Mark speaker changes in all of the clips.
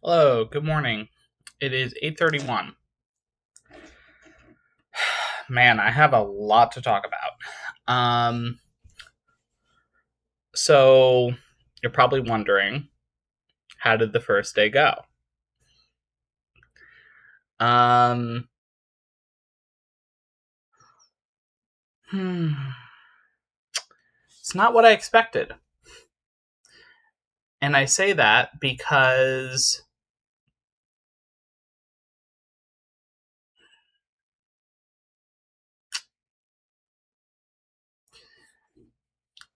Speaker 1: Hello, good morning. It is 8:31. Man, I have a lot to talk about. So you're probably wondering, how did the first day go? Um, hmm, it's not what I expected. And I say that because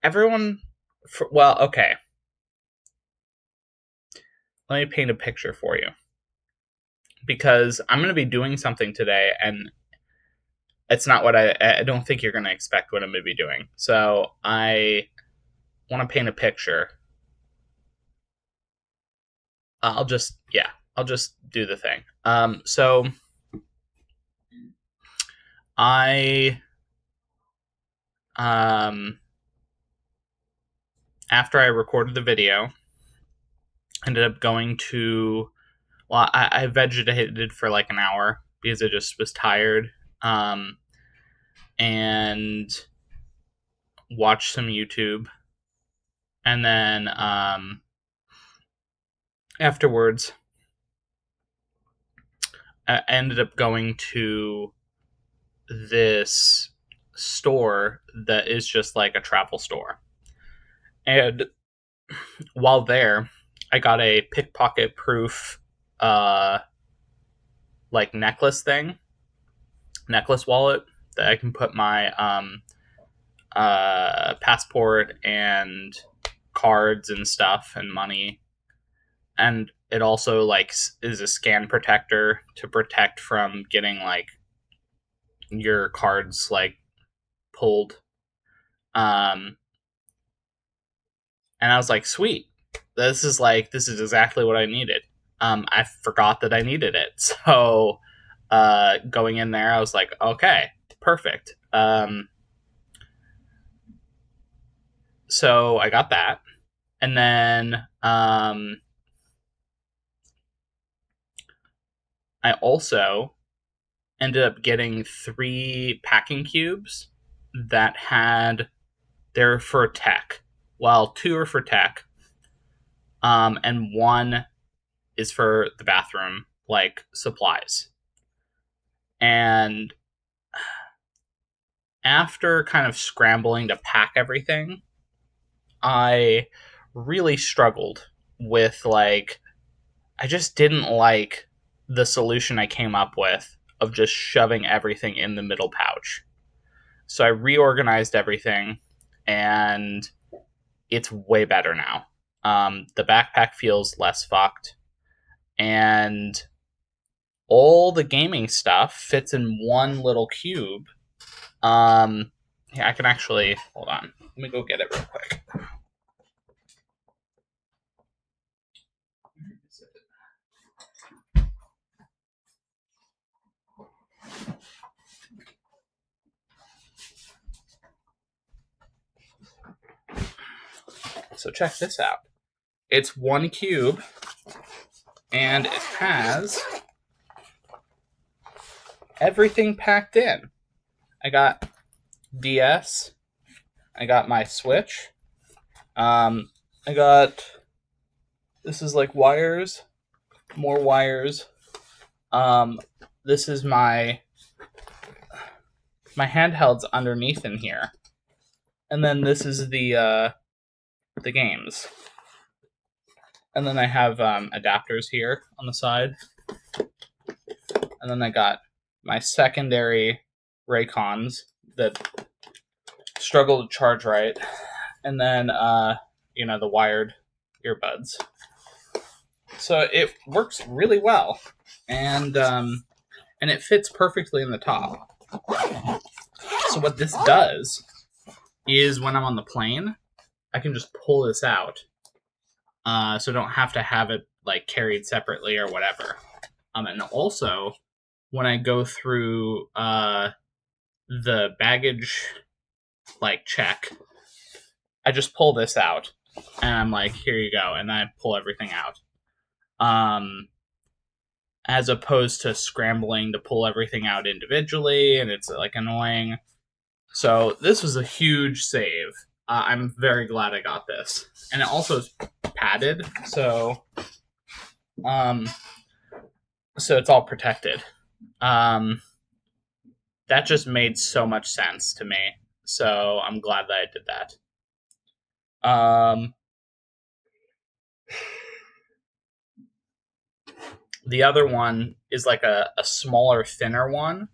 Speaker 1: everyone, well, okay, let me paint a picture for you. Because I'm going to be doing something today, and it's not what I don't think you're going to expect what I'm going to be doing. So I want to paint a picture. I'll just do the thing. So I um after I recorded the video, ended up going to I vegetated for like an hour because I just was tired. Um, and watched some YouTube, and then afterwards, I ended up going to this store that is just like a travel store. And while there, I got a pickpocket proof uh like necklace wallet that I can put my passport and cards and stuff and money. And it also like is a scan protector to protect from getting like your cards like pulled. Um and I was like, sweet. This is exactly what I needed. I forgot that I needed it. So going in there, I was like, okay, perfect. So I got that. And then I also ended up getting 3 packing cubes that had they're for tech. Well, 2 are for tech, and 1 is for the bathroom, like supplies. And after kind of scrambling to pack everything, I really struggled with like I just didn't like the solution I came up with of just shoving everything in the middle pouch. So I reorganized everything, and it's way better now. The backpack feels less fucked, and all the gaming stuff fits in one little cube. Yeah, I can actually hold on. Let me go get it real quick. So check this out. It's one cube, and it has everything packed in. I got DS. I got my Switch. I got this is like wires, more wires. Um, this is my handheld's underneath in here, and then this is the games, and then I have adapters here on the side, and then I got my secondary Raycons that struggle to charge right, and then the wired earbuds. So it works really well, and it fits perfectly in the top. So what this does is when I'm on the plane, I can just pull this out, so I don't have to have it like carried separately or whatever. And also when I go through the baggage like check, I just pull this out, and I'm like, here you go, and then I pull everything out. as opposed to scrambling to pull everything out individually, and it's like annoying. So this was a huge save. I'm very glad I got this, and it also is padded, um, so it's all protected. That just made so much sense to me. So I'm glad that I did that. The other one is like a smaller, thinner one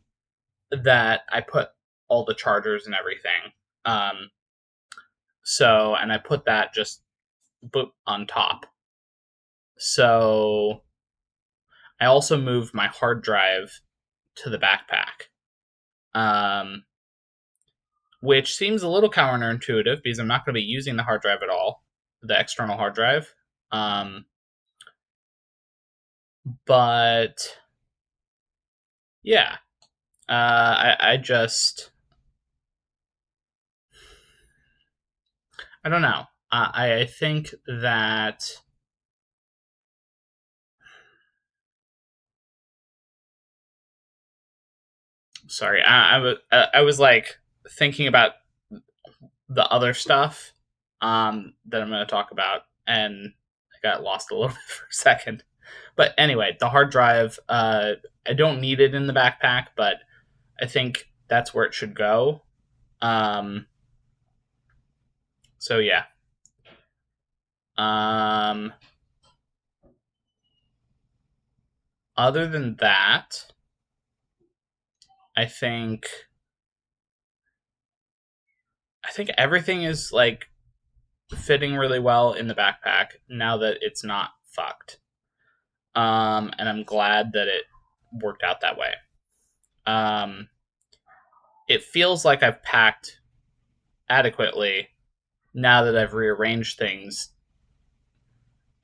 Speaker 1: that I put all the chargers and everything. And I put that just on top. So I also moved my hard drive to the backpack, which seems a little counterintuitive because I'm not going to be using the hard drive at all, the external hard drive. But yeah, I don't know. I think that sorry, I was like thinking about the other stuff that I'm going to talk about, and I got lost a little bit for a second. But anyway, the hard drive, I don't need it in the backpack, but I think that's where it should go. So yeah. Other than that, I think everything is like fitting really well in the backpack now that it's not fucked. And I'm glad that it worked out that way. It feels like I've packed adequately now that I've rearranged things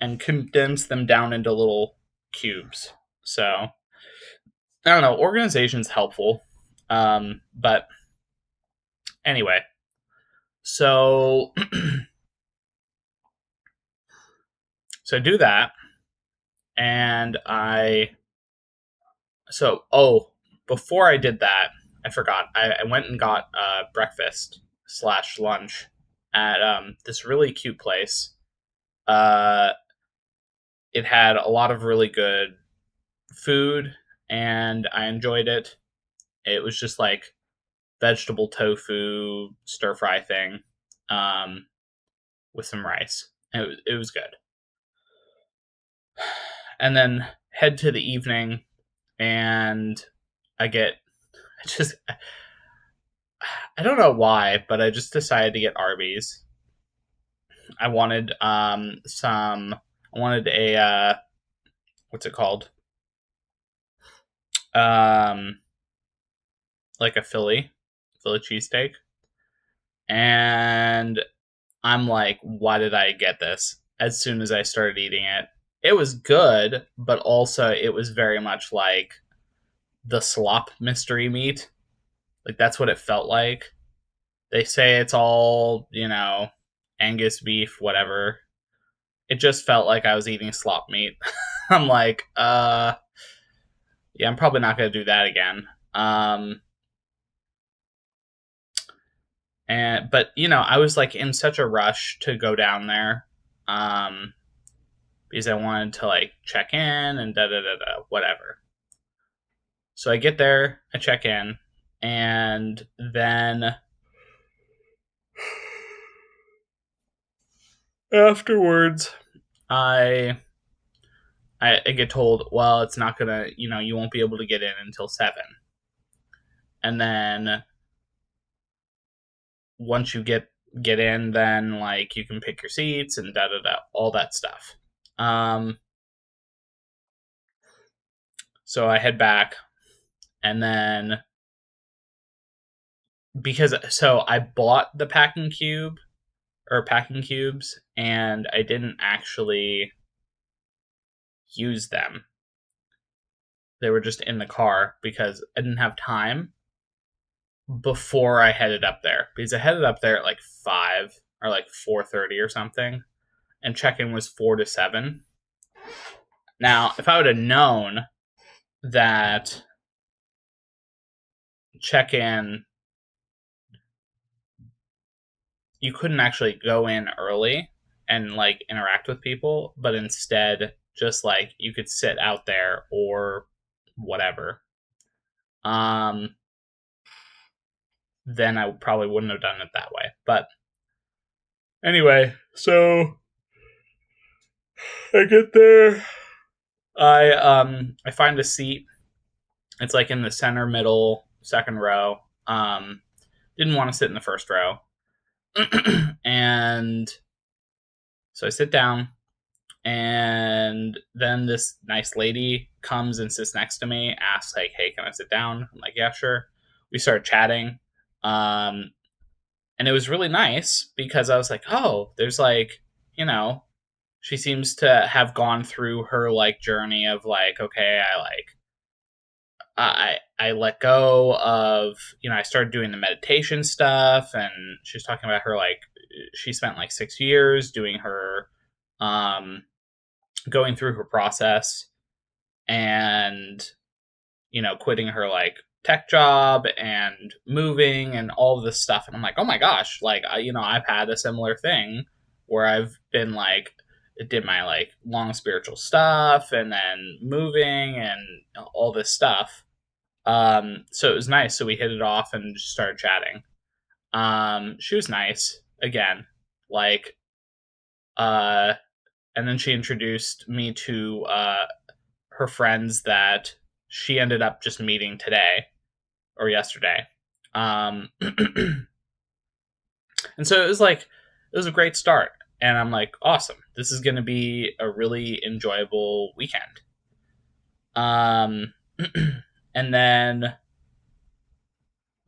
Speaker 1: and condensed them down into little cubes. So I don't know. Organization's helpful. But anyway, so so I do that, and before I did that, I forgot. I went and got breakfast / lunch at this really cute place. It had a lot of really good food, and I enjoyed it. It was just like vegetable tofu stir fry thing, with some rice. It was good. And then head to the evening, and I don't know why, but I just decided to get Arby's. I wanted a what's it called? Like a Philly cheesesteak. And I'm like, why did I get this? As soon as I started eating it, it was good, but also it was very much like the slop mystery meat. Like that's what it felt like. They say it's all, Angus beef, whatever. It just felt like I was eating slop meat. I'm like, yeah, I'm probably not going to do that again. But I was like in such a rush to go down there, because I wanted to like check in and whatever. So I get there, I check in, and then afterwards, I get told, well, it's not gonna, you won't be able to get in until 7. And then once you get in, then like you can pick your seats and all that stuff. So I head back, and then I bought the packing cubes, and I didn't actually use them. They were just in the car because I didn't have time before I headed up there, because I headed up there at like 5 or like 4:30 or something, and check-in was 4 to 7. Now, if I would have known that check-in, you couldn't actually go in early and like interact with people, but instead just like you could sit out there or whatever. Um, then I probably wouldn't have done it that way. But anyway, so I get there. I find a seat. It's like in the center middle, second row. Didn't want to sit in the first row. And so I sit down, and then this nice lady comes and sits next to me, asks like, "Hey, can I sit down?" I'm like, "Yeah, sure." We start chatting. Um, and it was really nice because I was like, "Oh, there's like, you know, she seems to have gone through her like journey of like, okay, I let go of, I started doing the meditation stuff, and she was talking about her like she spent like 6 years doing her going through her process, and quitting her like tech job and moving and all of this stuff. And I'm like, oh my gosh, like I've had a similar thing where I've been like did my like long spiritual stuff and then moving and all this stuff. So it was nice. So we hit it off and just started chatting. She was nice again, like, uh, and then she introduced me to her friends that she ended up just meeting today or yesterday. And so it was a great start. And I'm like, awesome. This is going to be a really enjoyable weekend. Um, and then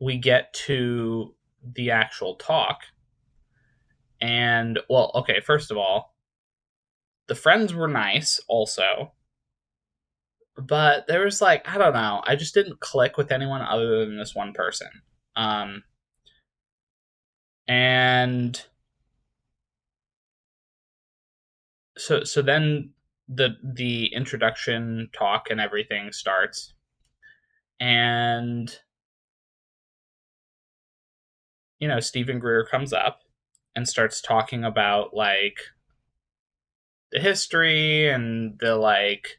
Speaker 1: we get to the actual talk. And, well, okay, first of all, the friends were nice also. But there was like, I don't know, I just didn't click with anyone other than this one person. Um, and so then the introduction talk and everything starts, and Stephen Greer comes up and starts talking about like the history and the like,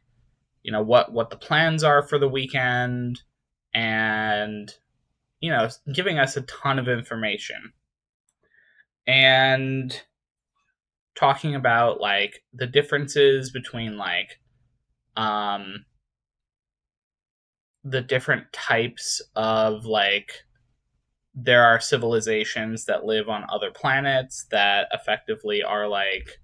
Speaker 1: what the plans are for the weekend, and giving us a ton of information, and talking about like the differences between like um the different types of like there are civilizations that live on other planets that effectively are like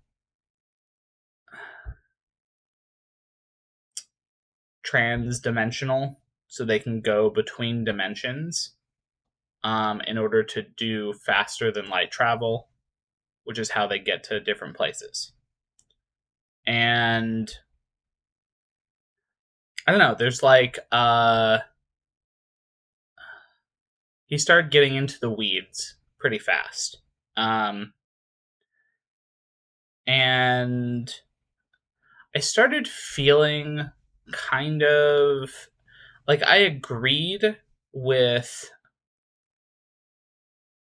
Speaker 1: trans-dimensional, so they can go between dimensions in order to do faster than light travel, which is how they get to different places. And I don't know, there's like he started getting into the weeds pretty fast. And I started feeling kind of like I agreed with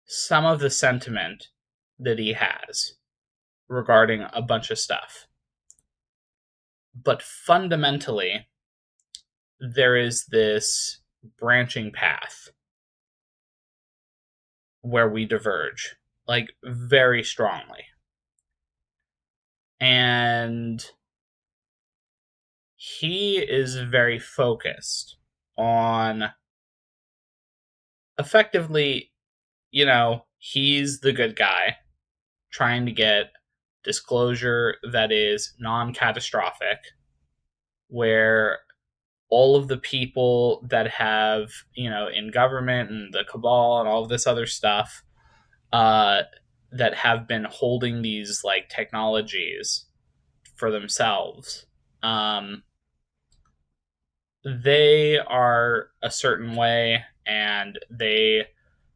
Speaker 1: some of the sentiment that he has regarding a bunch of stuff. But fundamentally, there is this branching path where we diverge, like very strongly. And he is very focused on effectively, he's the good guy trying to get disclosure that is non catastrophic, where all of the people that have, in government and the cabal and all of this other stuff, that have been holding these like technologies for themselves, they are a certain way, and they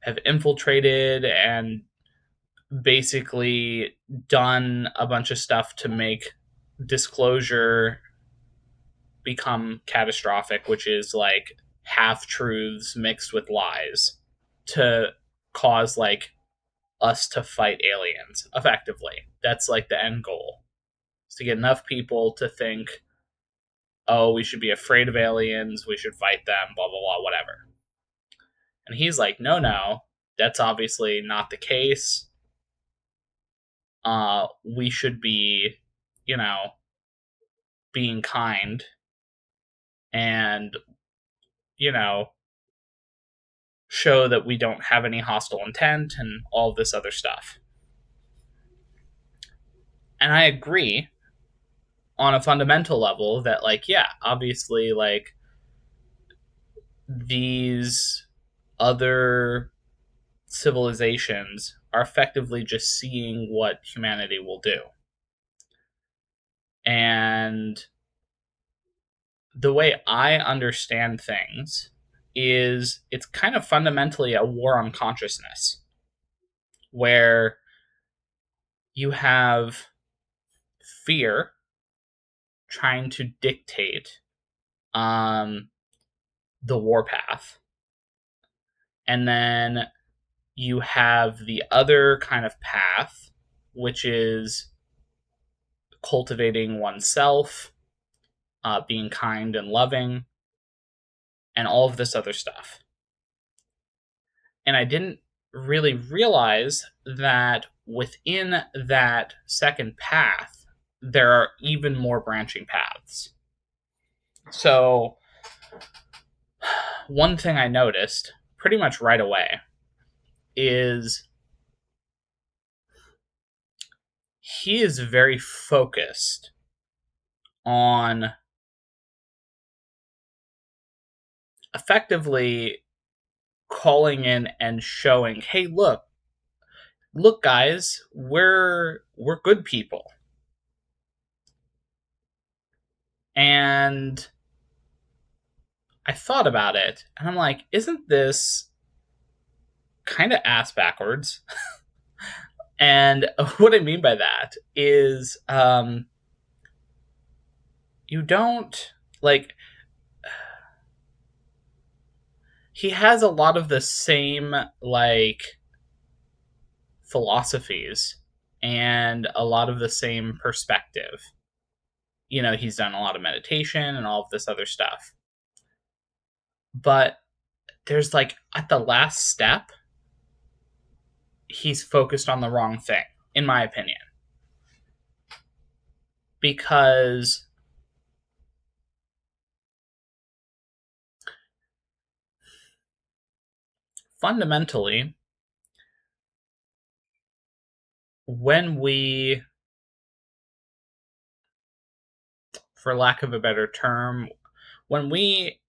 Speaker 1: have infiltrated and basically done a bunch of stuff to make disclosure become catastrophic, which is like half truths mixed with lies to cause like us to fight aliens effectively. That's like the end goal. Is to get enough people to think, oh, we should be afraid of aliens, we should fight them, blah blah blah, whatever. And he's like, no, no, that's obviously not the case. We should be, you know, being kind and, you know, show that we don't have any hostile intent and all this other stuff. And I agree on a fundamental level that, like, yeah, obviously, like, these other civilizations are effectively just seeing what humanity will do. And the way I understand things is it's kind of fundamentally a war on consciousness, where you have fear trying to dictate the warpath. And then you have the other kind of path, which is cultivating oneself, being kind and loving, and all of this other stuff. And I didn't really realize that within that second path, there are even more branching paths. So, one thing I noticed pretty much right away is he is very focused on effectively calling in and showing, hey, look guys, we're good people. And I thought about it and I'm like, isn't this kind of ass backwards? And what I mean by that is you don't like, he has a lot of the same like philosophies and a lot of the same perspective. You know, he's done a lot of meditation and all of this other stuff. But there's like at the last step, he's focused on the wrong thing, in my opinion. Because fundamentally, when we, for lack of a better term, when we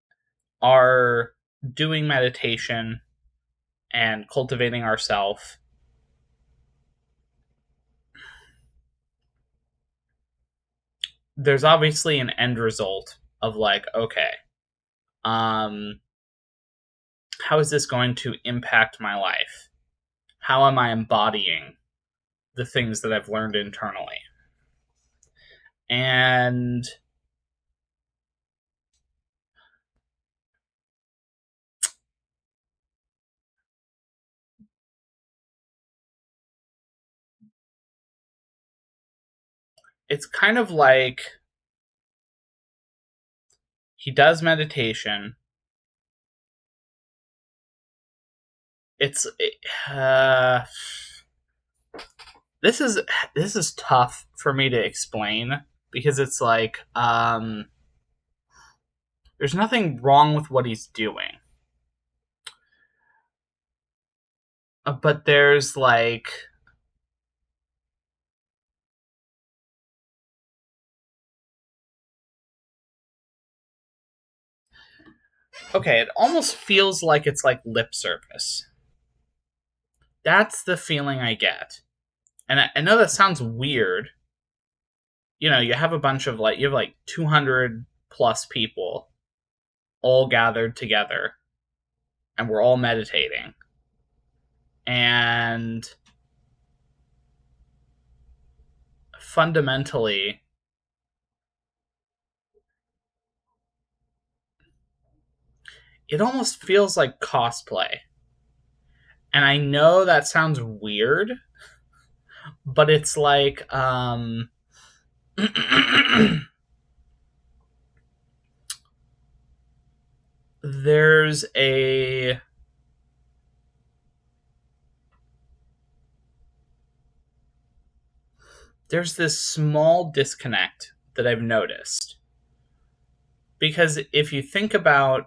Speaker 1: are doing meditation and cultivating ourselves, there's obviously an end result of like, okay, how is this going to impact my life? How am I embodying the things that I've learned internally? And it's kind of like he does meditation. It's this is tough for me to explain because it's like there's nothing wrong with what he's doing, but there's like okay, it almost feels like it's like lip service. That's the feeling I get. And I know that sounds weird. You know, you have a bunch of like, you have like 200 plus people all gathered together and we're all meditating. And fundamentally, it almost feels like cosplay. And I know that sounds weird, but it's like there's a there's this small disconnect that I've noticed. Because if you think about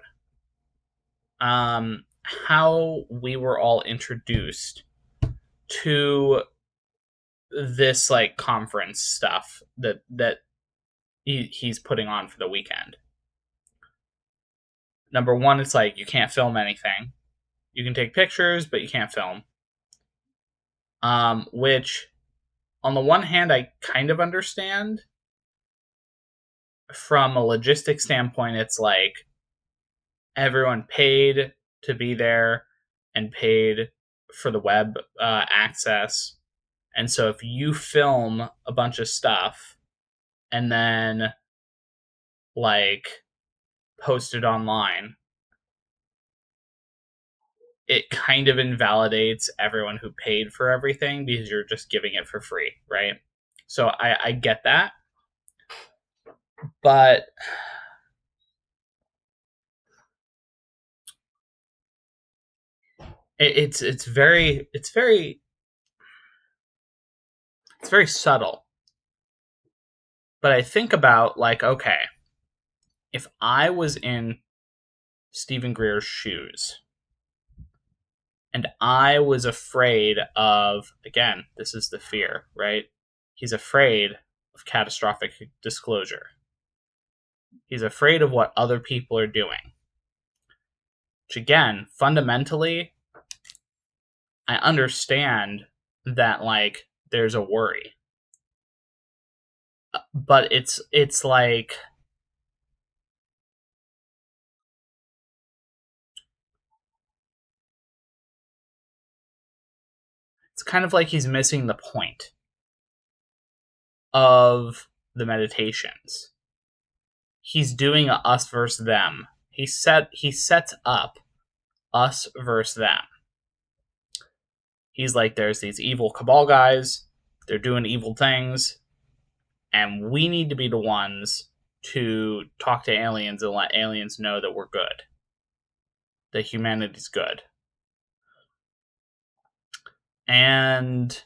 Speaker 1: how we were all introduced to this like conference stuff that he's putting on for the weekend. Number one, it's like you can't film anything. You can take pictures, but you can't film. Which, on the one hand, I kind of understand. From a logistics standpoint, it's like everyone paid to be there and paid for the web access. And so if you film a bunch of stuff and then like post it online, it kind of invalidates everyone who paid for everything because you're just giving it for free, right? So I get that. But it's very subtle. But I think about like, okay, if I was in Stephen Greer's shoes and I was afraid of, again, this is the fear, right? He's afraid of catastrophic disclosure. He's afraid of what other people are doing. Which again, fundamentally, I understand that like there's a worry. But it's like it's kind of like he's missing the point of the meditations. He's doing a us versus them. He sets up us versus them. He's like, there's these evil cabal guys, they're doing evil things, and we need to be the ones to talk to aliens and let aliens know that we're good, that humanity's good. And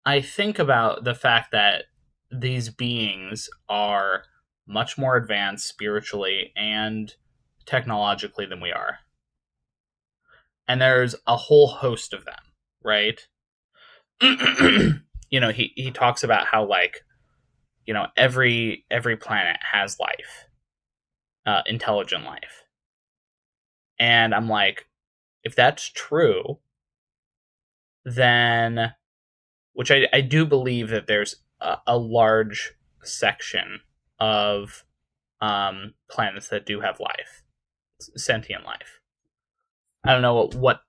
Speaker 1: I think about the fact that these beings are much more advanced spiritually and technologically than we are. And there's a whole host of them, right? He talks about how like, every planet has life, intelligent life. And I'm like, if that's true, then, which I do believe that there's a large section of planets that do have life, sentient life. I don't know what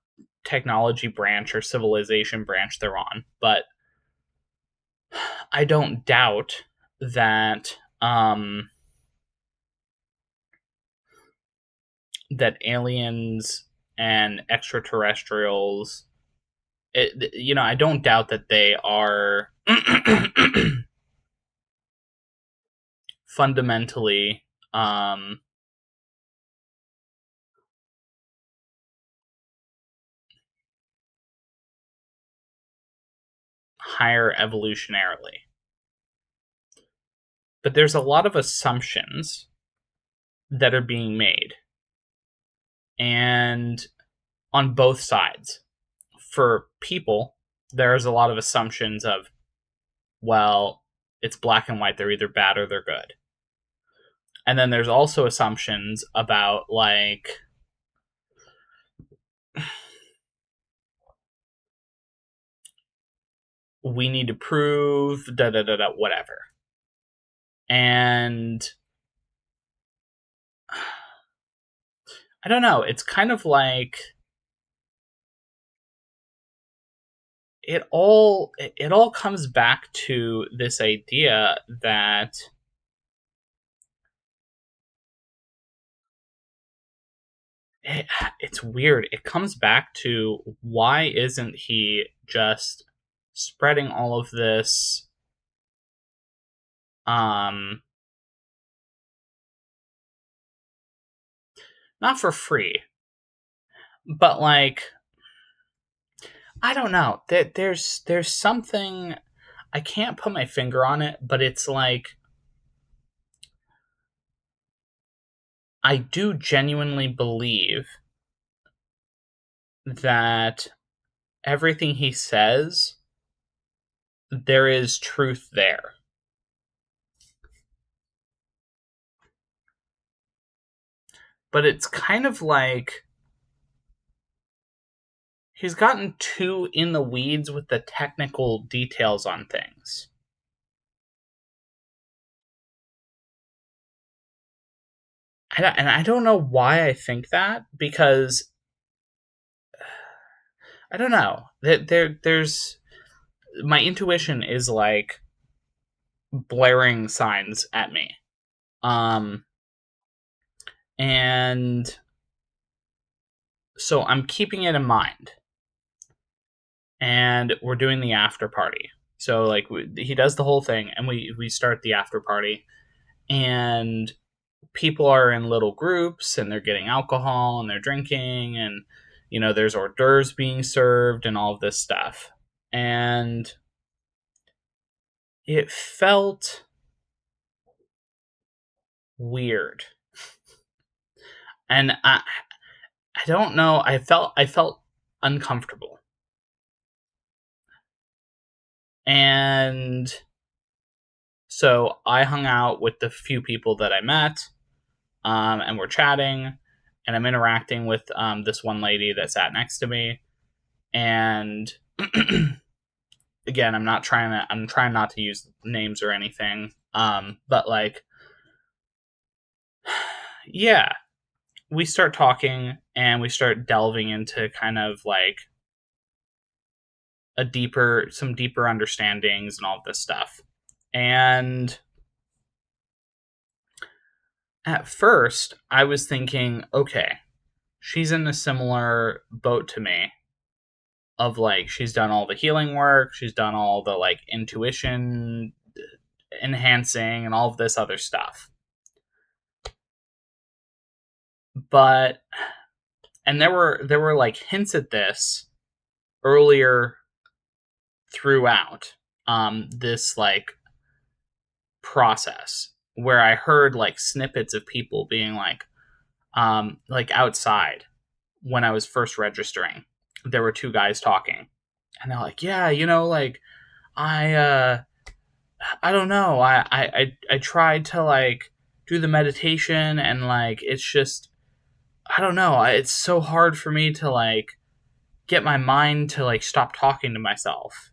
Speaker 1: technology branch or civilization branch they're on, but I don't doubt that that aliens and extraterrestrials, I don't doubt that they are fundamentally higher evolutionarily. But there's a lot of assumptions that are being made. And on both sides. For people, there's a lot of assumptions of, well, it's black and white, they're either bad or they're good. And then there's also assumptions about like we need to prove whatever. And I don't know, it's kind of like it all comes back to this idea that it's weird. It comes back to, why isn't he just spreading all of this not for free, but like, I don't know. There's something, I can't put my finger on it, but it's like, I do genuinely believe that everything he says, there is truth there. But it's kind of like he's gotten too in the weeds with the technical details on things. And I don't know why I think that, because I don't know. There's my intuition is like blaring signs at me. Um and so I'm keeping it in mind. And we're doing the after party. So like, he does the whole thing, and we start the after party, and people are in little groups, and they're getting alcohol and they're drinking, and there's hors d'oeuvres being served and all of this stuff. And it felt weird. And I don't know, I felt uncomfortable. And so I hung out with the few people that I met, and we're chatting, and I'm interacting with this one lady that sat next to me. And again, I'm trying not to use names or anything. But like, yeah, we start talking, and we start delving into kind of like some deeper understandings and all of this stuff. And at first, I was thinking, okay, she's in a similar boat to me, of like, she's done all the healing work, she's done all the like intuition enhancing and all of this other stuff. But and there were like hints at this earlier throughout this like process, where I heard like snippets of people being like outside when I was first registering. There were two guys talking, and they're like, yeah, like, I I don't know. I tried to like do the meditation, and like, it's just, I don't know. It's so hard for me to like get my mind to like stop talking to myself.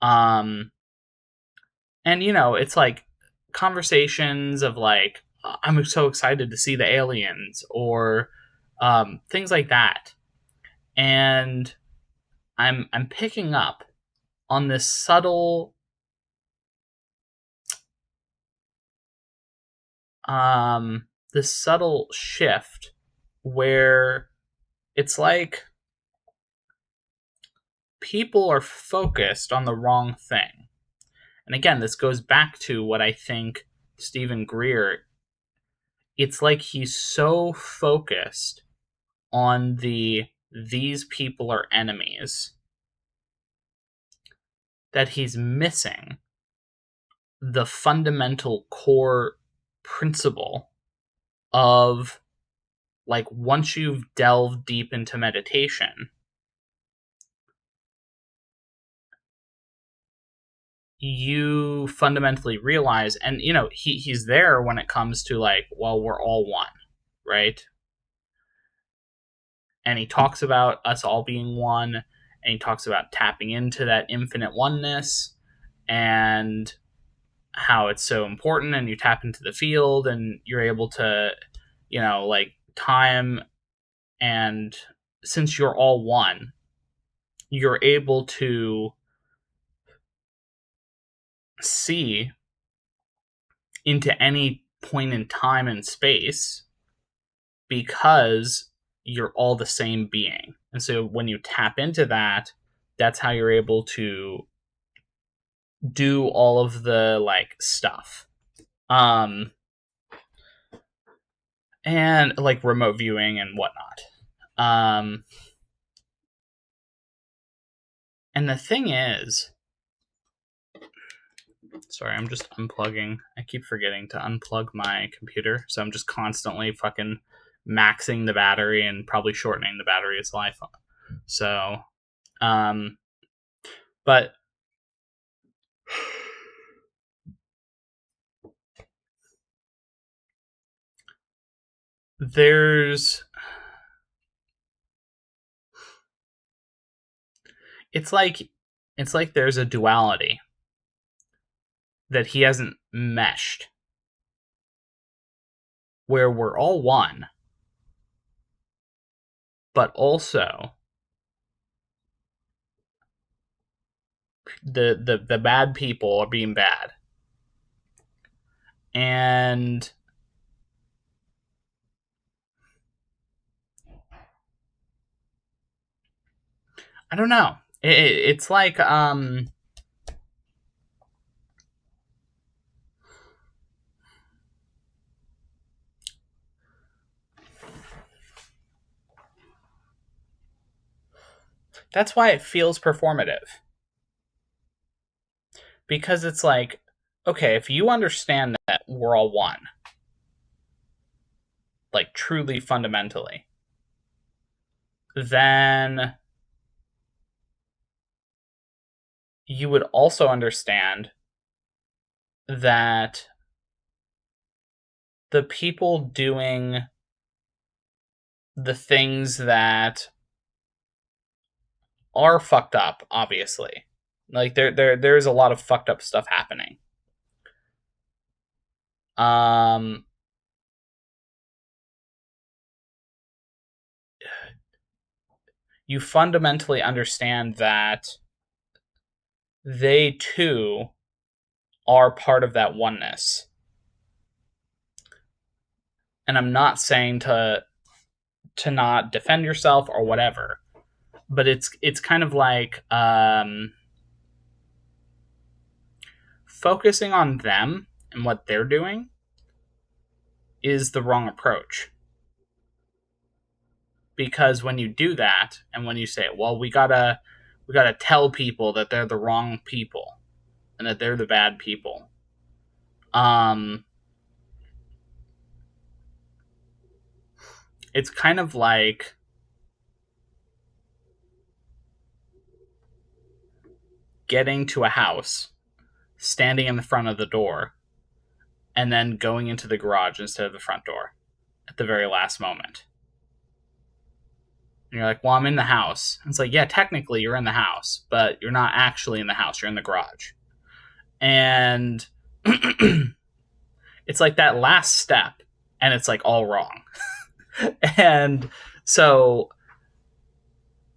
Speaker 1: Um and it's like conversations of like, I'm so excited to see the aliens, or things like that. And I'm picking up on this subtle shift, where it's like people are focused on the wrong thing. And again, this goes back to what I think Stephen Greer, it's like he's so focused on these people are enemies, that he's missing the fundamental core principle of, like, once you've delved deep into meditation, you fundamentally realize, and he's there when it comes to like, well, we're all one, right? And he talks about us all being one, and he talks about tapping into that infinite oneness, and how it's so important, and you tap into the field, and you're able to, like, time, and since you're all one, you're able to see into any point in time and space, because you're all the same being. And so when you tap into that, that's how you're able to do all of the like stuff. And like remote viewing and whatnot. And the thing is, sorry, I'm just unplugging. I keep forgetting to unplug my computer, so I'm just constantly fucking maxing the battery and probably shortening the battery's life. So, but there's, it's like there's a duality that he hasn't meshed, where we're all one, but also the bad people are being bad. And I don't know. It's like that's why it feels performative. Because it's like, okay, if you understand that we're all one, like truly fundamentally, then you would also understand that the people doing the things that are fucked up, obviously, like there's a lot of fucked up stuff happening. You fundamentally understand that they too are part of that oneness. And I'm not saying to not defend yourself or whatever, but it's kind of like focusing on them and what they're doing is the wrong approach. Because when you do that, and when you say, well, we gotta tell people that they're the wrong people and that they're the bad people, it's kind of like getting to a house, standing in the front of the door, and then going into the garage instead of the front door at the very last moment. And you're like, well, I'm in the house. And it's like, yeah, technically you're in the house, but you're not actually in the house. You're in the garage. And it's like that last step, and it's like all wrong. And so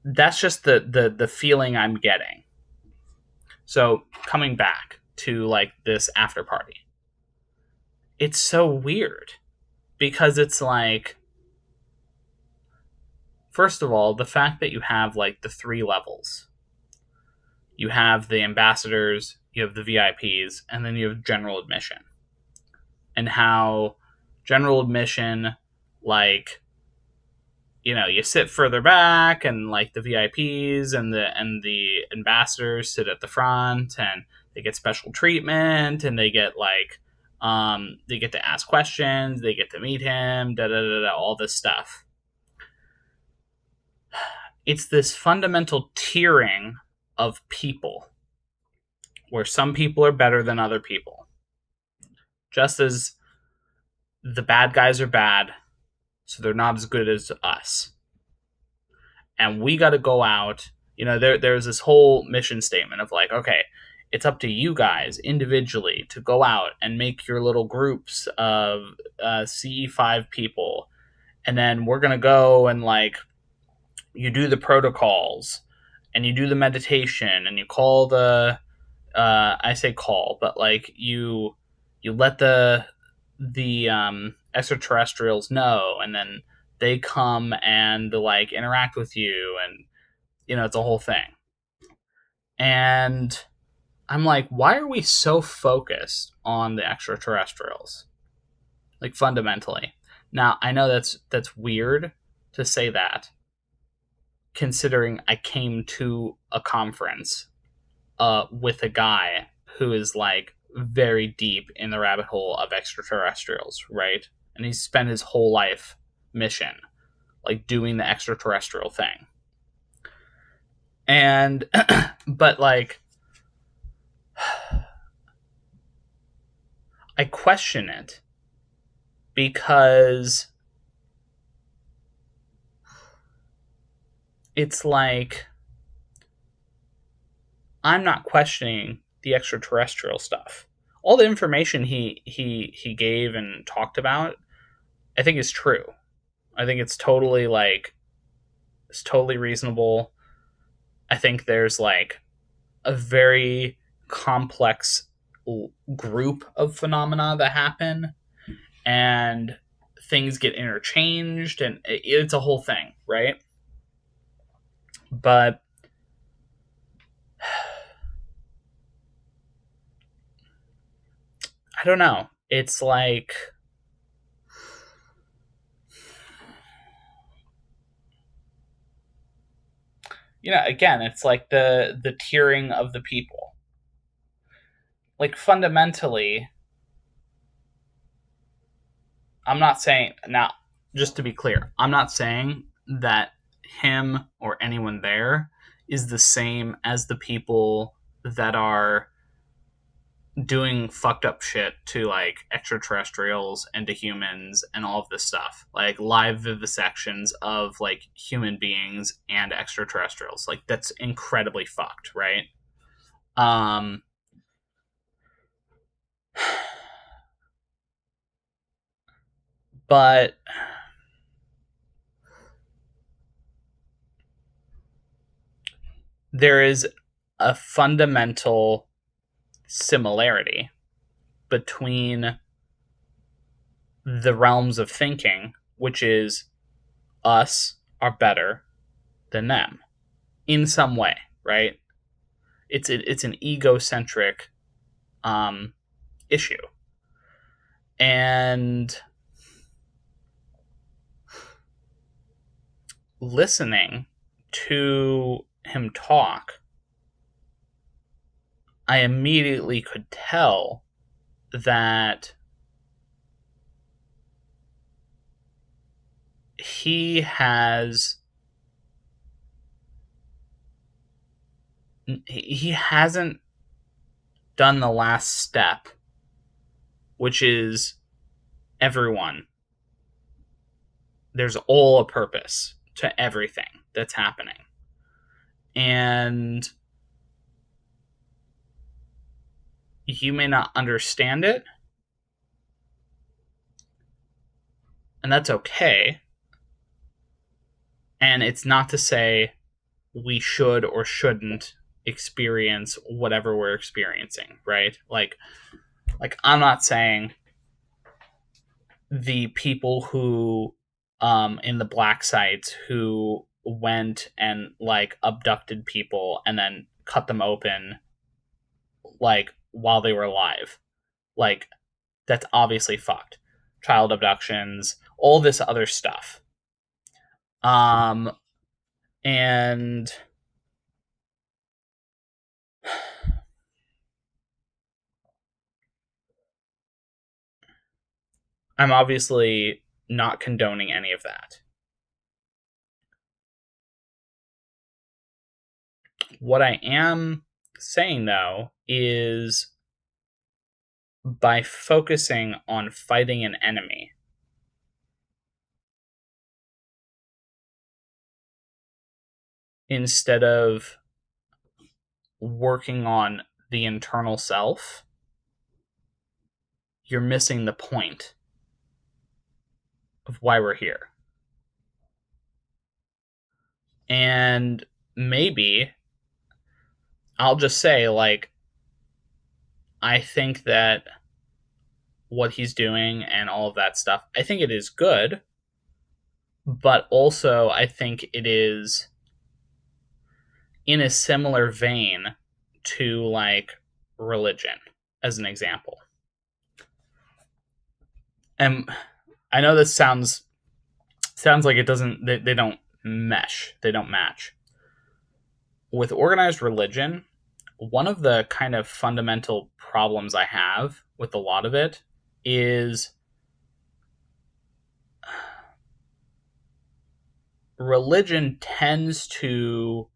Speaker 1: that's just the feeling I'm getting. So coming back to like this after party, it's so weird because it's like, first of all, the fact that you have like the 3 levels. You have the ambassadors, you have the VIPs, and then you have general admission. And how general admission, like, you know, you sit further back, and like the VIPs and the ambassadors sit at the front, and they get special treatment, and they get like they get to ask questions, they get to meet him, all this stuff. It's this fundamental tiering of people where some people are better than other people. Just as the bad guys are bad, so they're not as good as us. And we got to go out. You know, there's this whole mission statement of like, okay, it's up to you guys individually to go out and make your little groups of CE5 people. And then we're going to go and like, you do the protocols and you do the meditation and you call the, I say call, but like you let the extraterrestrials know, and then they come and like interact with you, and it's a whole thing. And I'm like, why are we so focused on the extraterrestrials? Like fundamentally. Now, I know that's weird to say that, considering I came to a conference with a guy who is like very deep in the rabbit hole of extraterrestrials, right? And he's spent his whole life mission like doing the extraterrestrial thing. And but like I question it because it's like I'm not questioning the extraterrestrial stuff. All the information he gave and talked about, I think is true. I think it's totally reasonable. I think there's like a very complex group of phenomena that happen, and things get interchanged, and it's a whole thing, right? But I don't know. It's like, again, it's like the tiering of the people. Like fundamentally, I'm not saying now, just to be clear, I'm not saying that him or anyone there is the same as the people that are doing fucked up shit to like extraterrestrials and to humans and all of this stuff, like live vivisections of like human beings and extraterrestrials. Like that's incredibly fucked, right? um but there is a fundamental similarity between the realms of thinking, which is us are better than them in some way, right? It's an egocentric issue, and listening to him talk, I immediately could tell that he hasn't done the last step, which is everyone. There's all a purpose to everything that's happening. And you may not understand it, and that's okay. And it's not to say we should or shouldn't experience whatever we're experiencing, right? Like I'm not saying the people who in the black sites who went and like abducted people and then cut them open like while they were alive, like that's obviously fucked. Child abductions, all this other stuff. And I'm obviously not condoning any of that. What I am saying, though, is by focusing on fighting an enemy instead of working on the internal self, you're missing the point of why we're here. And maybe I'll just say, like, I think that what he's doing and all of that stuff, I think it is good. But also, I think it is in a similar vein to like religion, as an example. And I know this sounds like it doesn't, they don't mesh, they don't match. With organized religion, one of the kind of fundamental problems I have with a lot of it is religion tends to,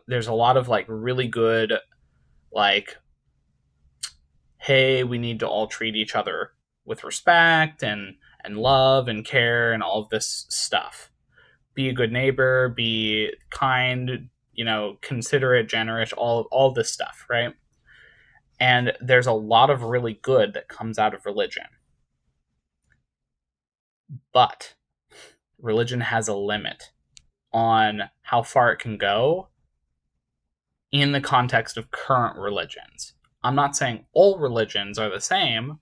Speaker 1: there's a lot of like really good, like, hey, we need to all treat each other with respect and love and care and all of this stuff. Be a good neighbor, be kind, considerate, generous, all this stuff, right? And there's a lot of really good that comes out of religion. But religion has a limit on how far it can go in the context of current religions. I'm not saying all religions are the same,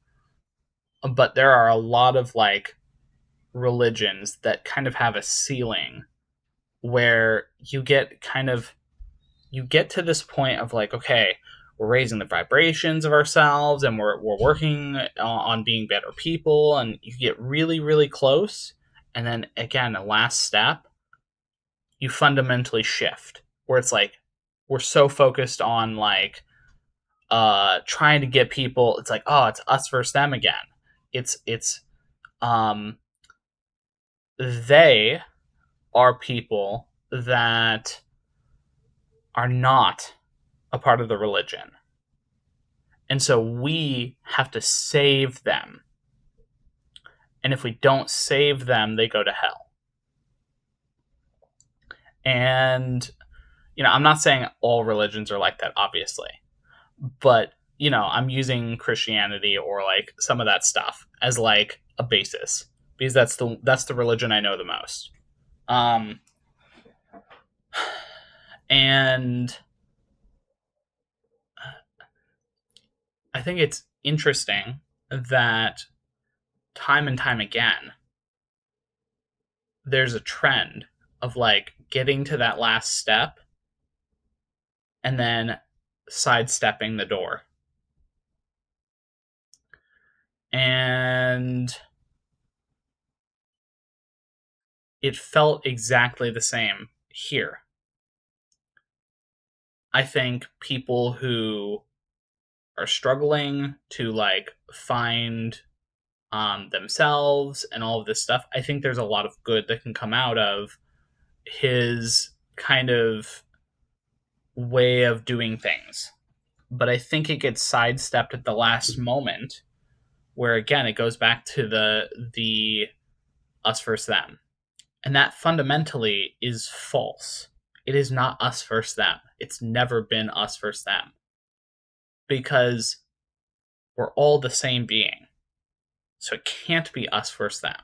Speaker 1: but there are a lot of like religions that kind of have a ceiling where you get to this point of like, okay, we're raising the vibrations of ourselves and we're working on being better people, and you get really really close, and then again, the last step, you fundamentally shift where it's like we're so focused on like trying to get people, it's like, oh, it's us versus them again. It's um they are people that are not a part of the religion. And so we have to save them. And if we don't save them, they go to hell. And, I'm not saying all religions are like that, obviously. But, I'm using Christianity or like some of that stuff as like a basis because that's the religion I know the most. And I think it's interesting that time and time again, there's a trend of like getting to that last step and then sidestepping the door. And it felt exactly the same here. I think people who are struggling to like find themselves and all of this stuff, I think there's a lot of good that can come out of his kind of way of doing things. But I think it gets sidestepped at the last moment, where again it goes back to the us versus them. And that fundamentally is false. It is not us versus them. It's never been us versus them. Because we're all the same being. So it can't be us versus them.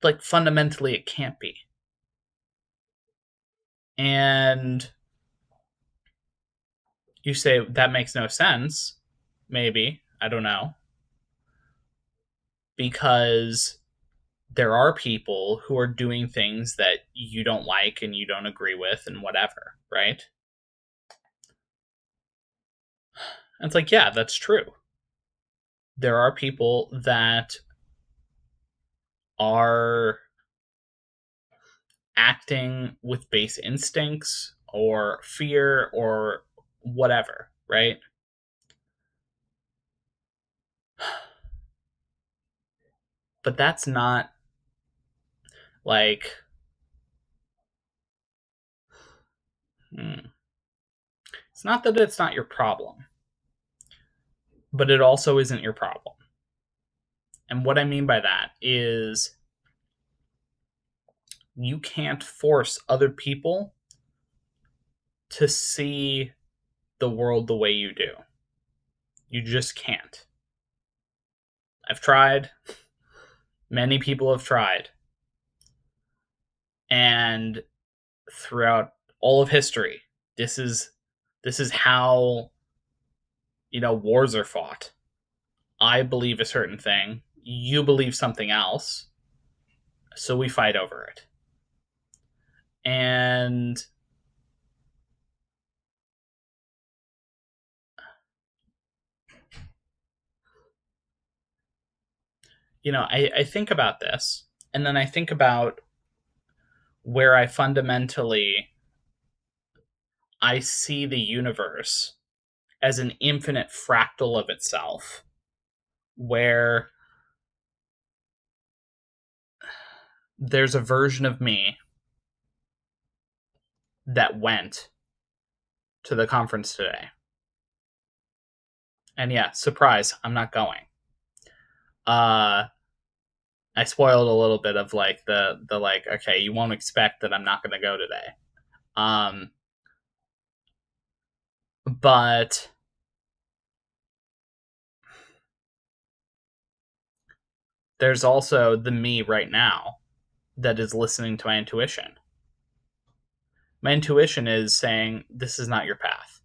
Speaker 1: Like fundamentally it can't be. And you say that makes no sense. Maybe. I don't know. Because there are people who are doing things that you don't like and you don't agree with and whatever, right? And it's like, yeah, that's true. There are people that are acting with base instincts or fear or whatever, right? But that's not like it's not that it's not your problem, but it also isn't your problem. And what I mean by that is you can't force other people to see the world the way you do. You just can't. I've tried. Many people have tried. And throughout all of history, this is how wars are fought. I believe a certain thing, you believe something else, So we fight over it. And I think about this, and then I think about where I see the universe as an infinite fractal of itself, where there's a version of me that went to the conference today. And yeah, surprise, I'm not going. I spoiled a little bit of like the like, okay, you won't expect that I'm not going to go today. Um but there's also the me right now that is listening to my intuition. My intuition is saying this is not your path.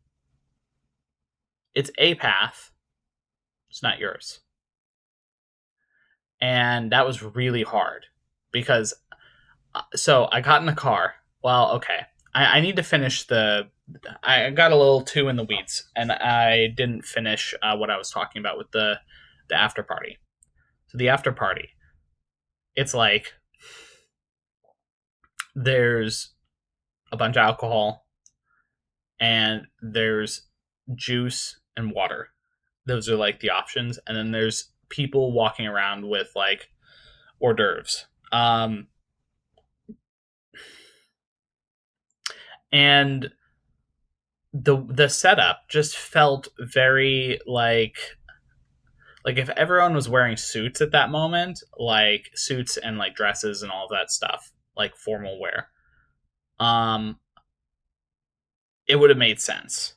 Speaker 1: It's a path, it's not yours. And that was really hard because so I got in the car. Well, okay. I need to finish I got a little too in the weeds, and I didn't finish what I was talking about with the after party. So the after party, it's like there's a bunch of alcohol, and there's juice and water. Those are like the options, and then there's people walking around with like hors d'oeuvres. And the setup just felt very like if everyone was wearing suits at that moment, like suits and like dresses and all that stuff, like formal wear, um, it would have made sense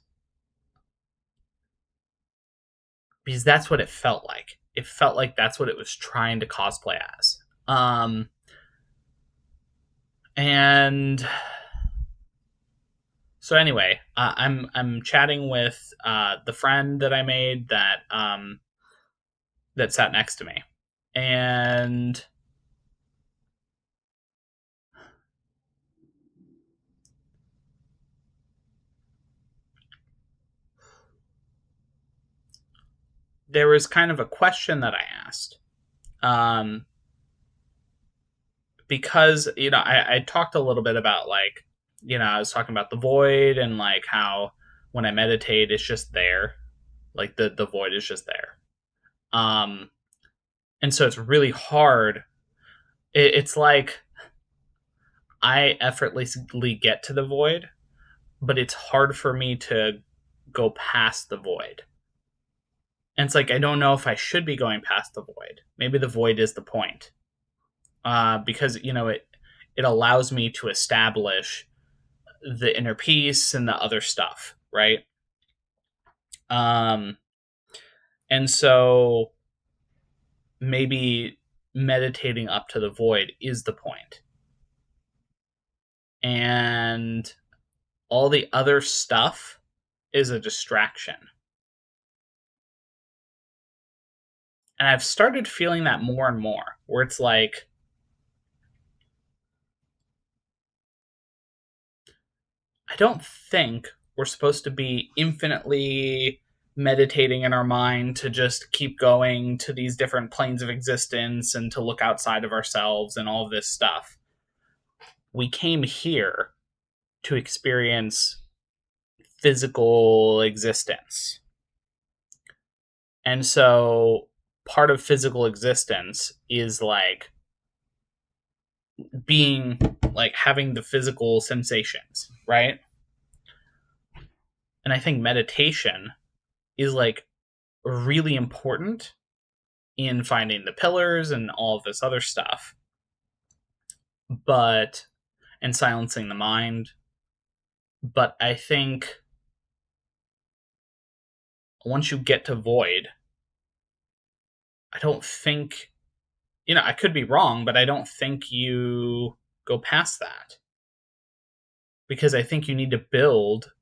Speaker 1: because that's what it felt like. It felt like that's what it was trying to cosplay as. And so anyway, I'm chatting with the friend that I made that sat next to me, and there was kind of a question that I asked, um, because I talked a little bit about like I was talking about the void and like how when I meditate it's just there, like the void is just there, um, and so it's really hard. It's like I effortlessly get to the void, but it's hard for me to go past the void. And it's like I don't know if I should be going past the void. Maybe the void is the point, because it allows me to establish the inner peace and the other stuff, right? Um, and so maybe meditating up to the void is the point, and all the other stuff is a distraction. And I've started feeling that more and more, where it's like I don't think we're supposed to be infinitely meditating in our mind to just keep going to these different planes of existence and to look outside of ourselves and all of this stuff. We came here to experience physical existence. And so part of physical existence is like being like having the physical sensations, right? And I think meditation is like really important in finding the pillars and all of this other stuff, but and silencing the mind. But I think once you get to void, I don't think I could be wrong, but I don't think you go past that, because I think you need to build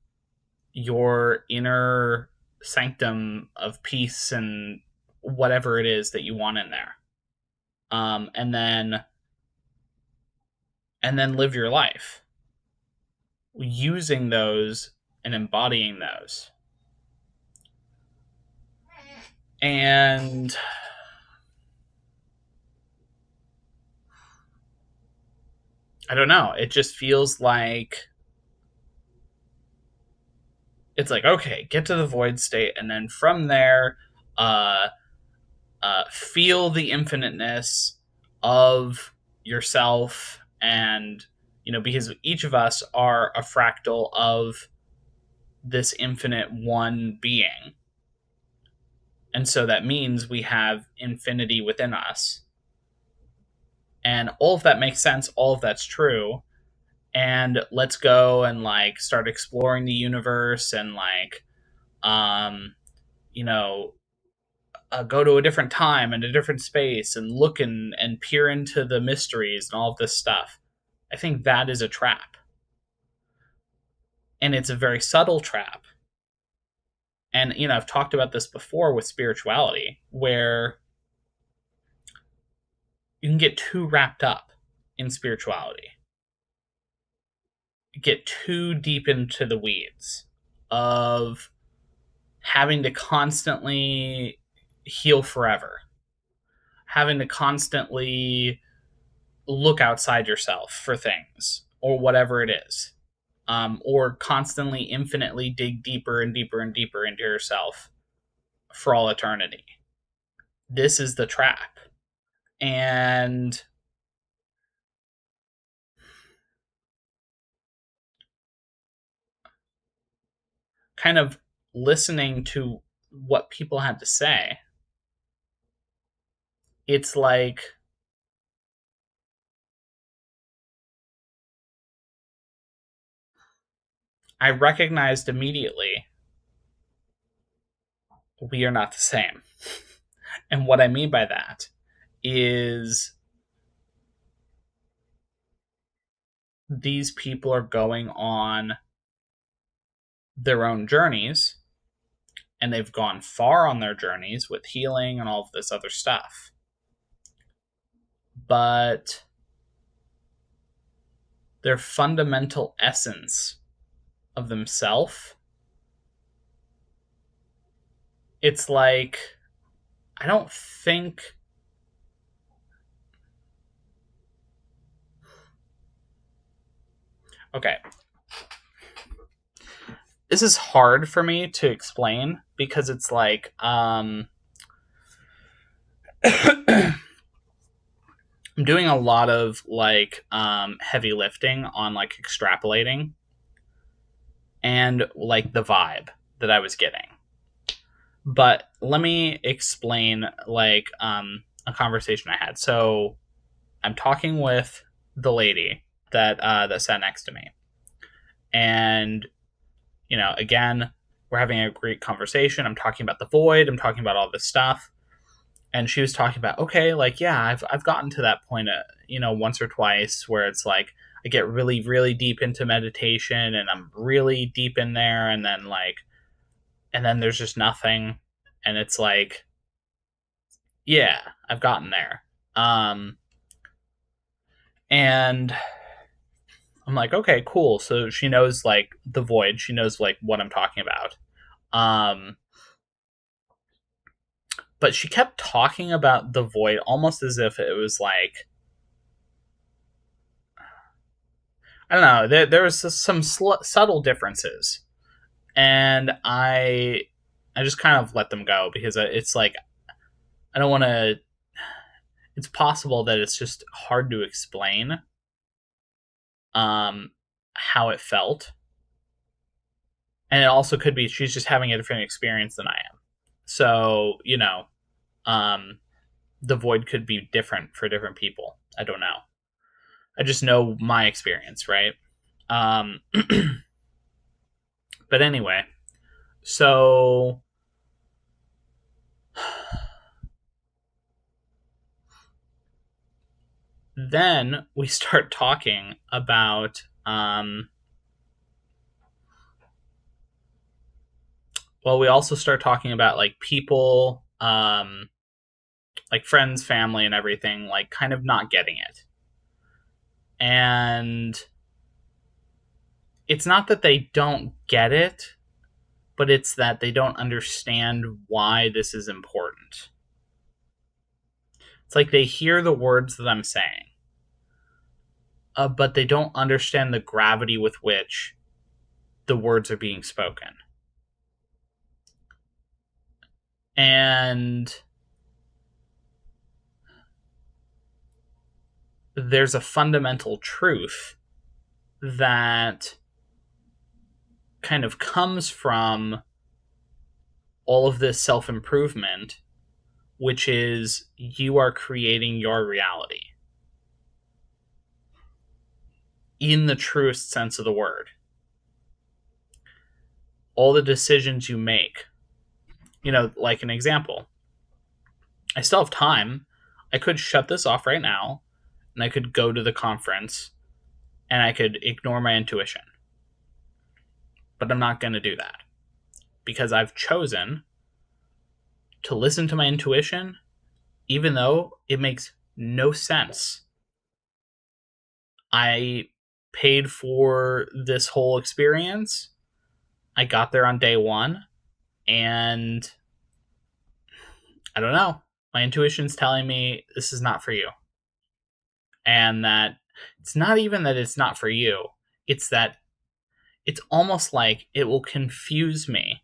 Speaker 1: your inner sanctum of peace and whatever it is that you want in there. And then and then live your life using those and embodying those. And I don't know, it just feels like it's like, okay, get to the void state, and then from there, uh, feel the infiniteness of yourself, and because each of us are a fractal of this infinite one being, and so that means we have infinity within us, and all of that makes sense, all of that's true. And let's go and like start exploring the universe, and like um you know go to a different time and a different space, and look and peer into the mysteries and all of this stuff. I think that is a trap. And it's a very subtle trap. And, I've talked about this before with spirituality, where you can get too wrapped up in spirituality, get too deep into the weeds of having to constantly heal forever, having to constantly look outside yourself for things or whatever it is, or constantly, infinitely dig deeper and deeper and deeper into yourself for all eternity. This is the trap. And kind of listening to what people had to say, it's like I recognized immediately we are not the same. And what I mean by that is these people are going on their own journeys, and they've gone far on their journeys with healing and all of this other stuff. But their fundamental essence of themselves, it's like, I don't think okay, this is hard for me to explain because it's like I'm doing a lot of like heavy lifting on like extrapolating and like the vibe that I was getting. But let me explain like a conversation I had. So I'm talking with the lady that sat next to me, and again, we're having a great conversation. I'm talking about the void. I'm talking about all this stuff, and she was talking about, okay, like, yeah, I've gotten to that point, once or twice, where it's like I get really really deep into meditation, and I'm really deep in there, and then there's just nothing, and it's like, yeah, I've gotten there, and I'm like, okay, cool. So she knows like the void. She knows like what I'm talking about. Um, but she kept talking about the void almost as if it was like, I don't know. There was some subtle differences, and I just kind of let them go because it's like I don't want to. It's possible that it's just hard to explain how it felt, and it also could be she's just having a different experience than I am. So um, the void could be different for different people. I don't know. I just know my experience, right? Um, but anyway, so then we start talking about we also start talking about like people, like friends, family, and everything, like kind of not getting it. And it's not that they don't get it, but it's that they don't understand why this is important. It's like they hear the words that I'm saying, but they don't understand the gravity with which the words are being spoken. And there's a fundamental truth that kind of comes from all of this self-improvement, which is you are creating your reality in the truest sense of the word. All the decisions you make, like an example, I still have time. I could shut this off right now and I could go to the conference and I could ignore my intuition. But I'm not going to do that because I've chosen to listen to my intuition, even though it makes no sense. I paid for this whole experience. I got there on day one, and I don't know. My intuition's telling me this is not for you. And that it's not even that it's not for you. It's that it's almost like it will confuse me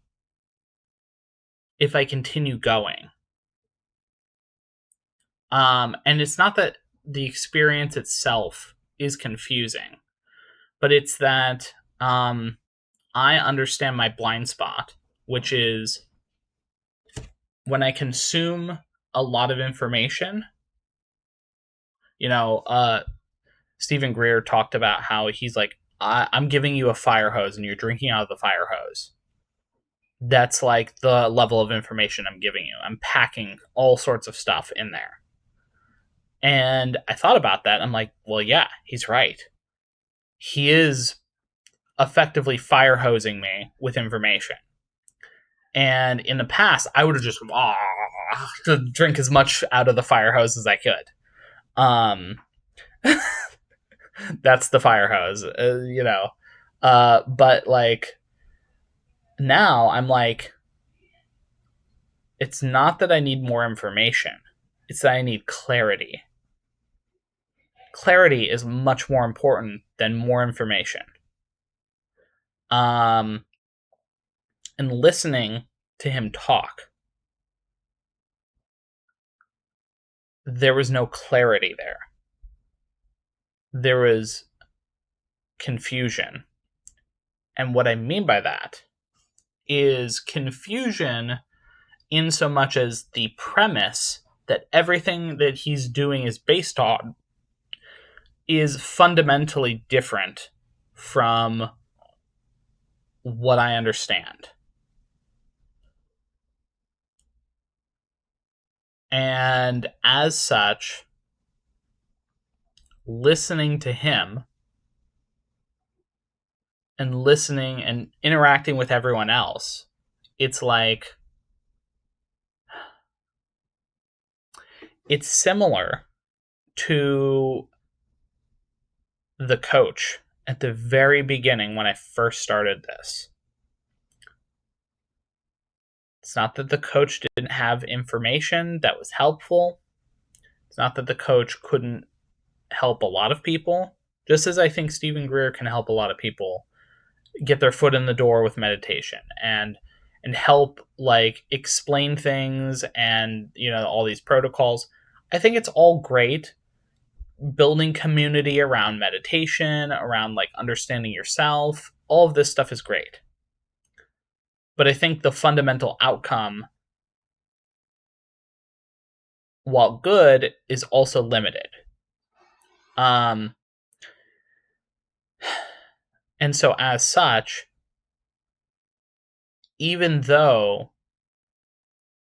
Speaker 1: if I continue going. And it's not that the experience itself is confusing, but it's that I understand my blind spot, which is when I consume a lot of information. Stephen Greer talked about how he's like, I'm giving you a fire hose and you're drinking out of the fire hose. That's like the level of information I'm giving you. I'm packing all sorts of stuff in there. And I thought about that. I'm like, well, yeah, he's right. He is effectively fire hosing me with information. And in the past, I would have just to drink as much out of the fire hose as I could. That's the fire hose, but like now I'm like, it's not that I need more information. It's that I need clarity. Clarity is much more important than more information. And listening to him talk, there was no clarity there. There was confusion. And what I mean by that is confusion in so much as the premise that everything that he's doing is based on is fundamentally different from what I understand. And as such, listening to him and listening and interacting with everyone else, it's like, it's similar to the coach at the very beginning when I first started this. It's not that the coach didn't have information that was helpful. It's not that the coach couldn't help a lot of people, just as I think Stephen Greer can help a lot of people get their foot in the door with meditation and help like explain things and all these protocols. I think it's all great. Building community around meditation, around like understanding yourself, all of this stuff is great. But I think the fundamental outcome, while good, is also limited. And so as such, even though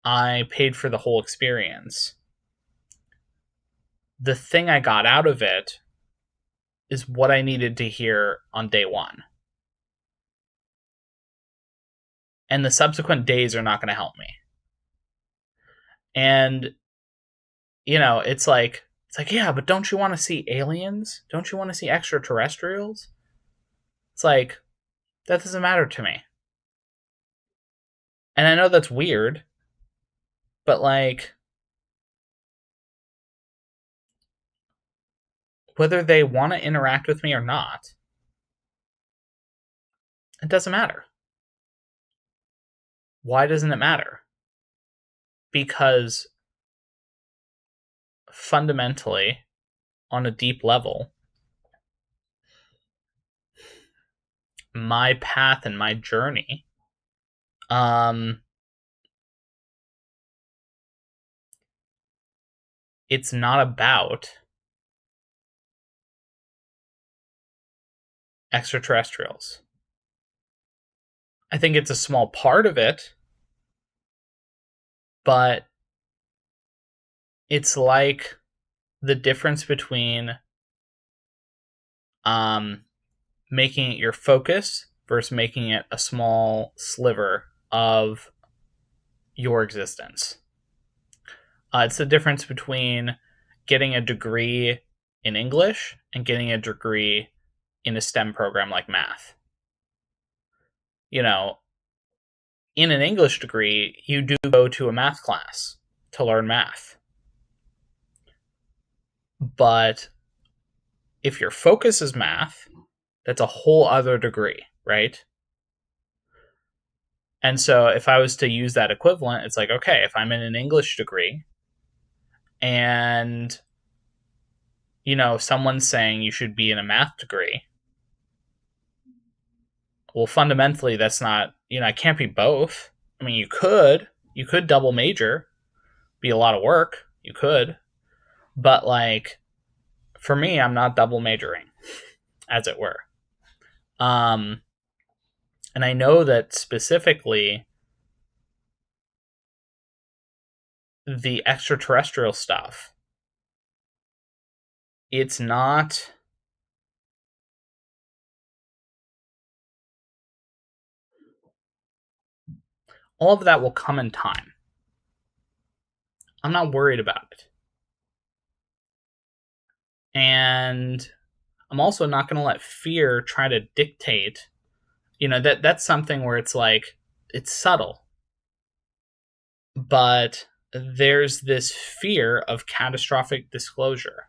Speaker 1: I paid for the whole experience, the thing I got out of it is what I needed to hear on day one. And the subsequent days are not going to help me. And, it's like It's like, yeah, but don't you want to see aliens? Don't you want to see extraterrestrials? It's like, that doesn't matter to me. And I know that's weird, but like, whether they want to interact with me or not, it doesn't matter. Why doesn't it matter? Because fundamentally, on a deep level, my path and my journey, um, it's not about extraterrestrials. I think it's a small part of it, but it's like the difference between making it your focus versus making it a small sliver of your existence. It's the difference between getting a degree in English and getting a degree in a STEM program like math. You know, in an English degree, you do go to a math class to learn math. But if your focus is math, that's a whole other degree, right? And so if I was to use that equivalent, it's like, okay, if I'm in an English degree and, someone's saying you should be in a math degree, well, fundamentally, that's not, I can't be both. I mean, you could double major, be a lot of work. You could. But like, for me, I'm not double majoring, as it were. And I know that specifically the extraterrestrial stuff, it's not, all of that will come in time. I'm not worried about it. And I'm also not going to let fear try to dictate. That's something where it's like, it's subtle. But there's this fear of catastrophic disclosure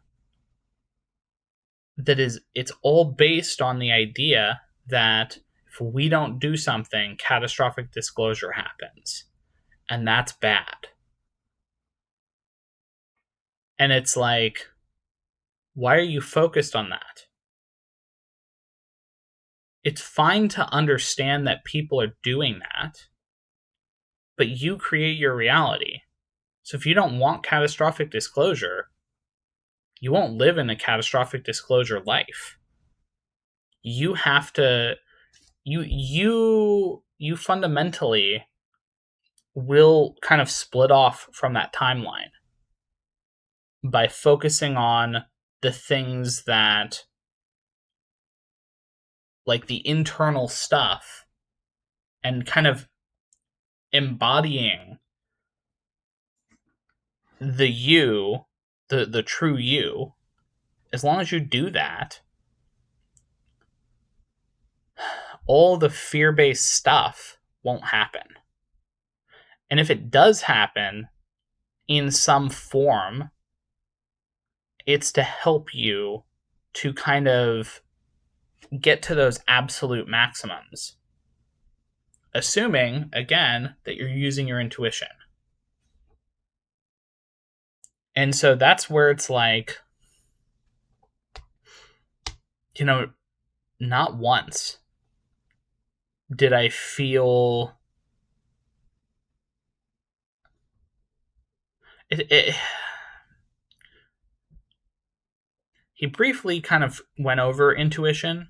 Speaker 1: it's all based on the idea that if we don't do something, catastrophic disclosure happens. And that's bad. And it's like, why are you focused on that? It's fine to understand that people are doing that, but you create your reality. So if you don't want catastrophic disclosure, you won't live in a catastrophic disclosure life. You have to, you fundamentally will kind of split off from that timeline by focusing on the things that, like the internal stuff, and kind of embodying the you, the true you. As long as you do that, all the fear-based stuff won't happen. And if it does happen in some form, it's to help you to kind of get to those absolute maximums. Assuming, again, that you're using your intuition. And so that's where it's like, not once did I feel it. He briefly kind of went over intuition,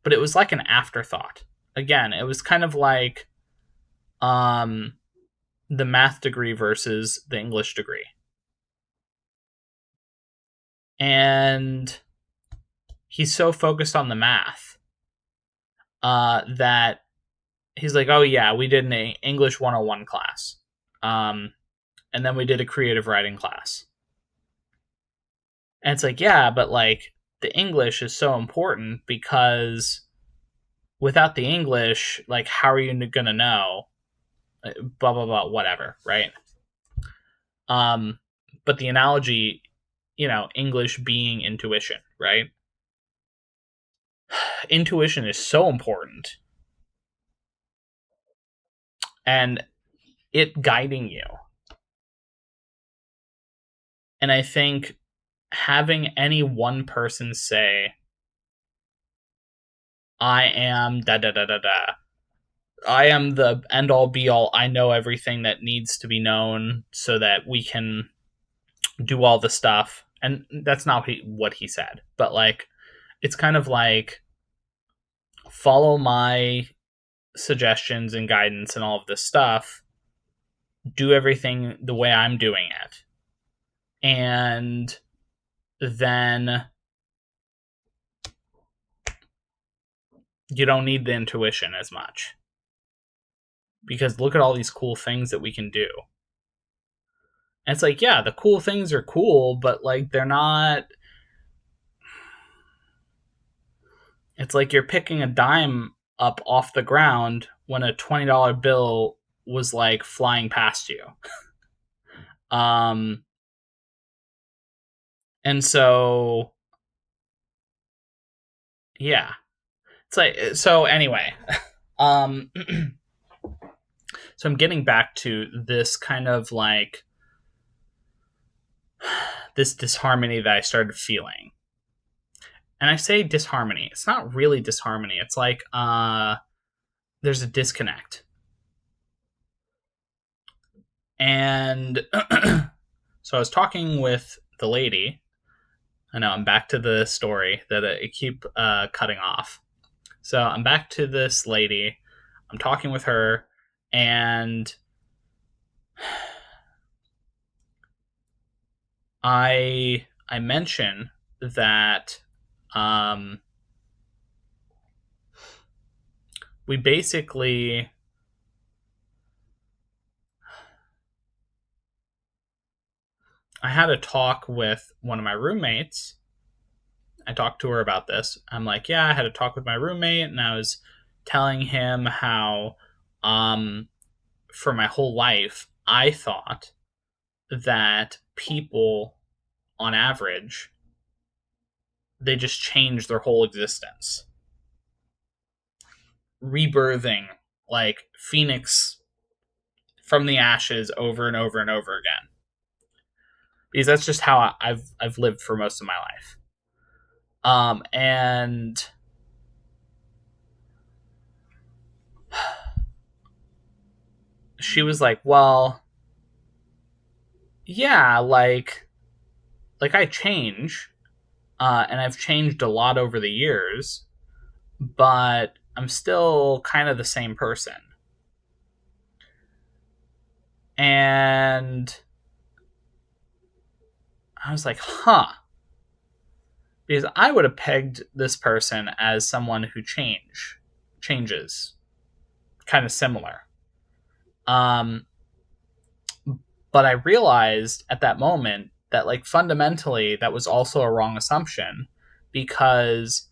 Speaker 1: but it was like an afterthought. Again, it was kind of like the math degree versus the English degree. And he's so focused on the math that he's like, oh yeah, we did an English 101 class. And then we did a creative writing class. And it's like, yeah, but like the English is so important because without the English, like, how are you going to know? Blah, blah, blah, whatever, right? Um, but the analogy, English being intuition, right? Intuition is so important, and it guiding you. And I think having any one person say, I am da da da da da, I am the end all be all, I know everything that needs to be known so that we can do all the stuff. And that's not what he said, but like, it's kind of like, follow my suggestions and guidance and all of this stuff, do everything the way I'm doing it, and then you don't need the intuition as much, because look at all these cool things that we can do. And it's like, yeah, the cool things are cool, but like, they're not. It's like you're picking a dime up off the ground when a $20 bill was like flying past you. And so, yeah, it's like, so anyway, so I'm getting back to this kind of like this disharmony that I started feeling. And I say disharmony, it's not really disharmony. It's like there's a disconnect. And so I was talking with the lady. I know I'm back to the story that I keep cutting off. So I'm back to this lady. I'm talking with her, and I mention that we basically I had a talk with one of my roommates. I talked to her about this. I'm like, yeah, I had a talk with my roommate, and I was telling him how for my whole life I thought that people on average, they just change their whole existence, rebirthing like Phoenix from the ashes over and over and over again, because that's just how I've lived for most of my life. And she was like, well, yeah, like I change, and I've changed a lot over the years, but I'm still kind of the same person. And I was like, huh. Because I would have pegged this person as someone who changes, kind of similar. But I realized at that moment that, like, fundamentally, that was also a wrong assumption, because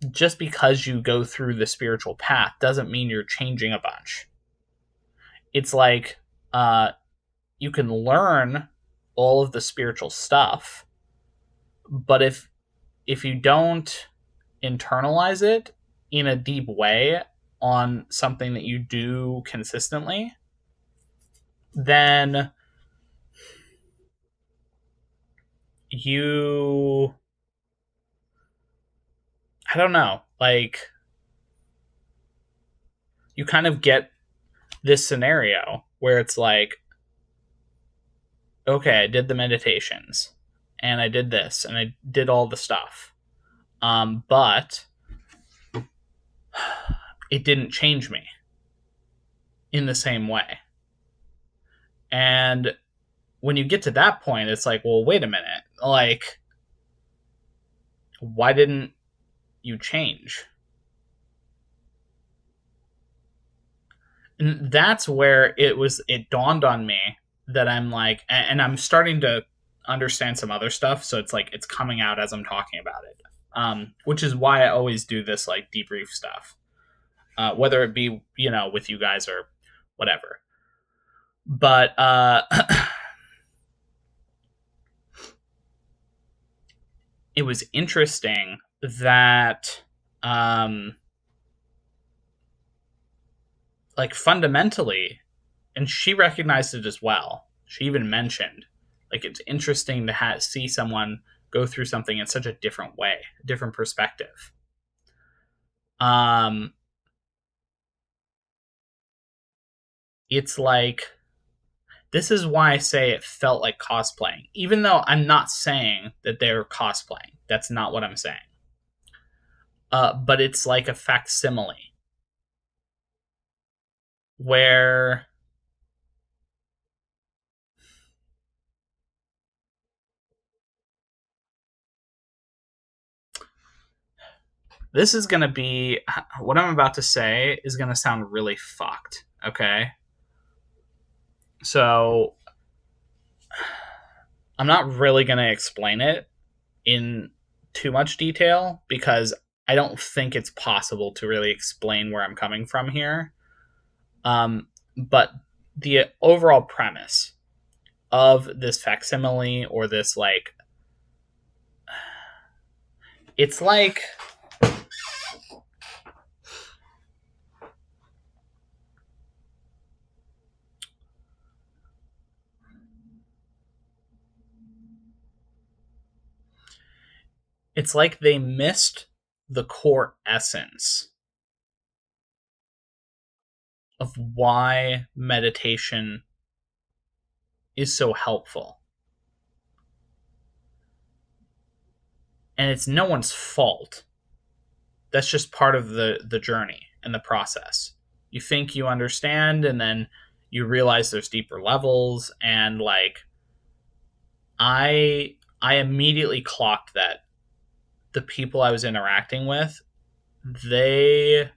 Speaker 1: just because you go through the spiritual path doesn't mean you're changing a bunch. It's like you can learn all of the spiritual stuff, but if you don't internalize it in a deep way on something that you do consistently, then you, I don't know, like, you kind of get this scenario where it's like, okay, I did the meditations and I did this and I did all the stuff, but it didn't change me in the same way. And when you get to that point, it's like, well, wait a minute, like, why didn't you change? And that's where it dawned on me that I'm like, and I'm starting to understand some other stuff, so it's like it's coming out as I'm talking about it. Which is why I always do this like debrief stuff, whether it be with you guys or whatever. But it was interesting that like fundamentally, and she recognized it as well. She even mentioned like it's interesting to see someone go through something in such a different way, a different perspective. It's like, this is why I say it felt like cosplaying, even though I'm not saying that they're cosplaying. That's not what I'm saying. But it's like a facsimile where this is going to be, what I'm about to say is going to sound really fucked, okay? So I'm not really going to explain it in too much detail because I don't think it's possible to really explain where I'm coming from here. But the overall premise of this facsimile, or this like, it's like, it's like they missed the core essence of why meditation is so helpful. And it's no one's fault. That's just part of the journey and the process. You think you understand, and then you realize there's deeper levels, and like I immediately clocked that the people I was interacting with, they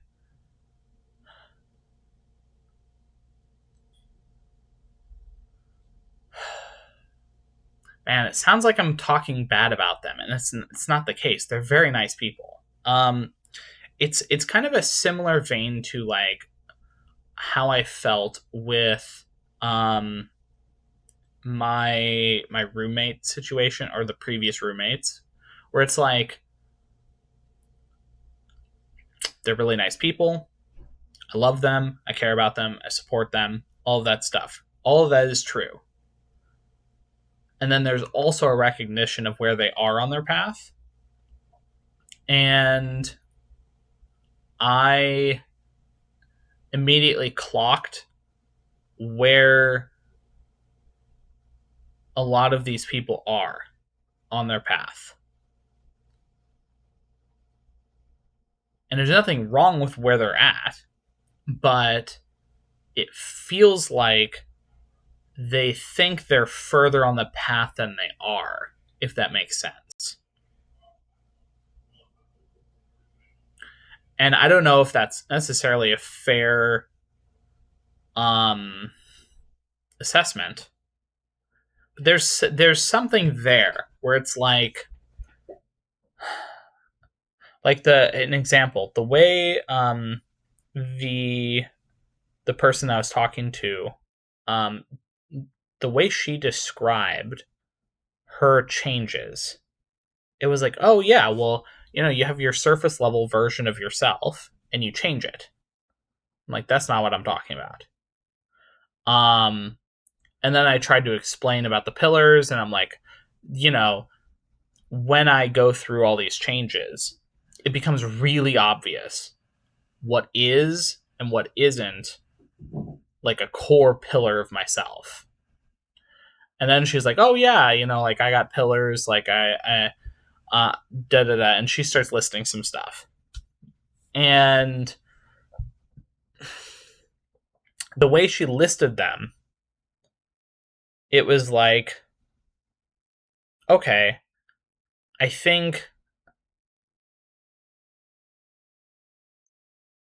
Speaker 1: man, it sounds like I'm talking bad about them, and it's not the case. They're very nice people. It's kind of a similar vein to like how I felt with my roommate situation, or the previous roommates, where it's like they're really nice people. I love them. I care about them. I support them. All of that stuff. All of that is true. And then there's also a recognition of where they are on their path. And I immediately clocked where a lot of these people are on their path. And there's nothing wrong with where they're at, but it feels like they think they're further on the path than they are, if that makes sense. And I don't know if that's necessarily a fair assessment. But there's something there where it's like an example, the way the person I was talking to, the way she described her changes, it was like, oh yeah, well, you have your surface level version of yourself and you change it. I'm like, that's not what I'm talking about. And then I tried to explain about the pillars, and I'm like, when I go through all these changes, it becomes really obvious what is and what isn't like a core pillar of myself. And then she's like, oh yeah, like I got pillars, like I da da da, and she starts listing some stuff. And the way she listed them, it was like, okay, I think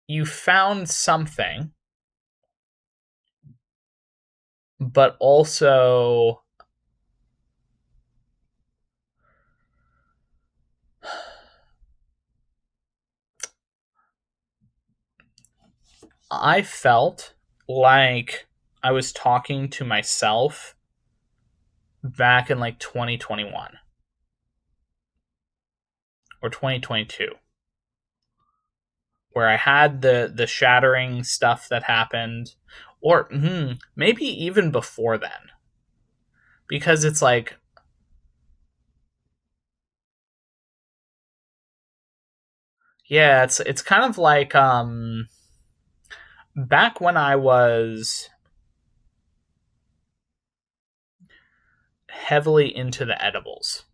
Speaker 1: you found something, but also I felt like I was talking to myself back in like 2021 or 2022, where I had the shattering stuff that happened, or maybe even before then, because it's like, yeah, it's kind of like back when I was heavily into the edibles.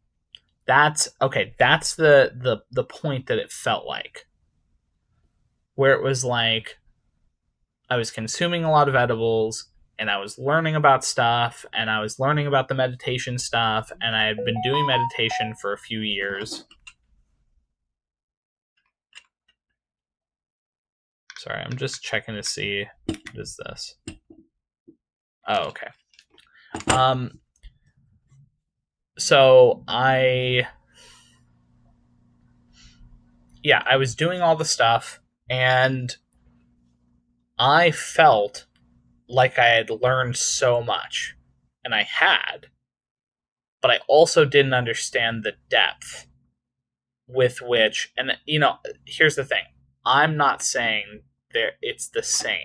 Speaker 1: That's okay. That's the point that it felt like, where it was like I was consuming a lot of edibles and I was learning about stuff and I was learning about the meditation stuff and I had been doing meditation for a few years. Sorry, I'm just checking to see what is this. Oh, okay. Um so I was doing all the stuff and I felt like I had learned so much. And I had, but I also didn't understand the depth with which, and here's the thing. I'm not saying there it's the same.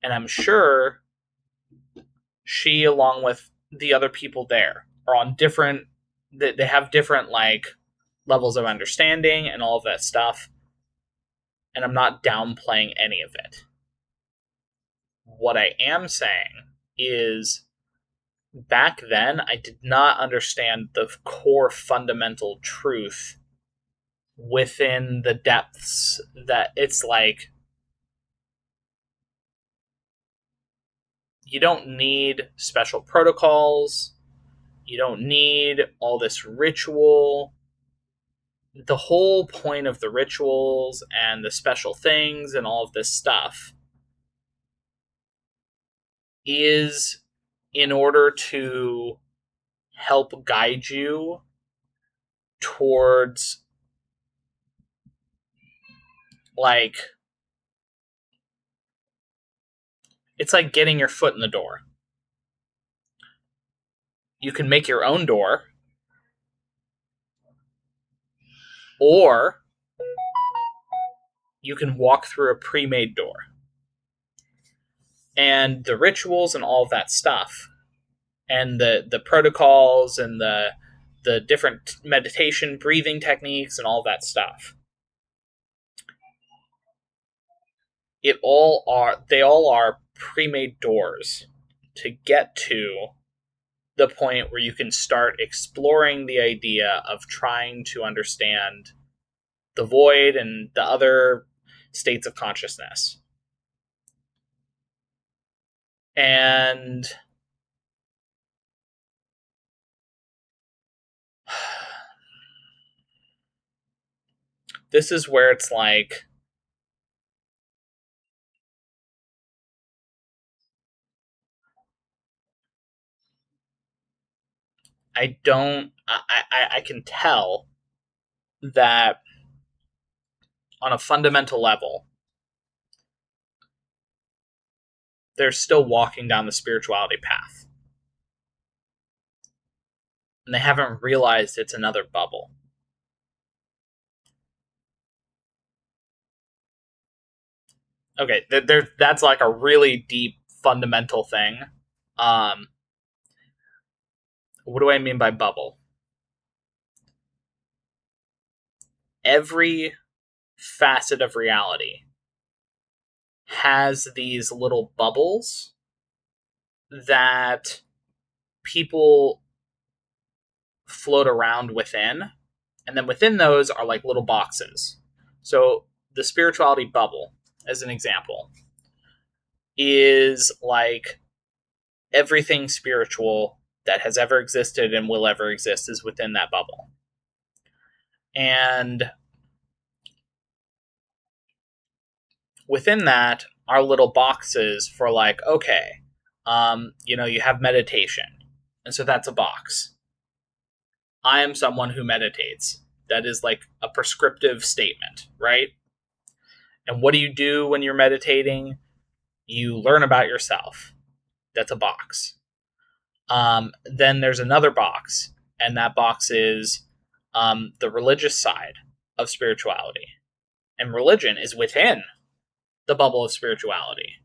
Speaker 1: And I'm sure she, along with the other people there, are on different, they have different like levels of understanding and all of that stuff. And I'm not downplaying any of it. What I am saying is back then I did not understand the core fundamental truth within the depths, that it's like you don't need special protocols, you don't need all this ritual. The whole point of the rituals and the special things and all of this stuff is in order to help guide you towards like, it's like getting your foot in the door. You can make your own door, or you can walk through a pre-made door. And the rituals and all of that stuff, and the protocols and the different meditation breathing techniques and all that stuff, they all are pre-made doors to get to the point where you can start exploring the idea of trying to understand the void and the other states of consciousness. And this is where it's like, I can tell that on a fundamental level, they're still walking down the spirituality path. And they haven't realized it's another bubble. Okay, that's like a really deep fundamental thing. Um, what do I mean by bubble? Every facet of reality has these little bubbles that people float around within, and then within those are like little boxes. So the spirituality bubble, as an example, is like everything spiritual that has ever existed and will ever exist is within that bubble. And within that are little boxes for like, okay, you have meditation. And so that's a box. I am someone who meditates. That is like a prescriptive statement, right? And what do you do when you're meditating? You learn about yourself. That's a box. Then there's another box, and that box is the religious side of spirituality. And religion is within the bubble of spirituality.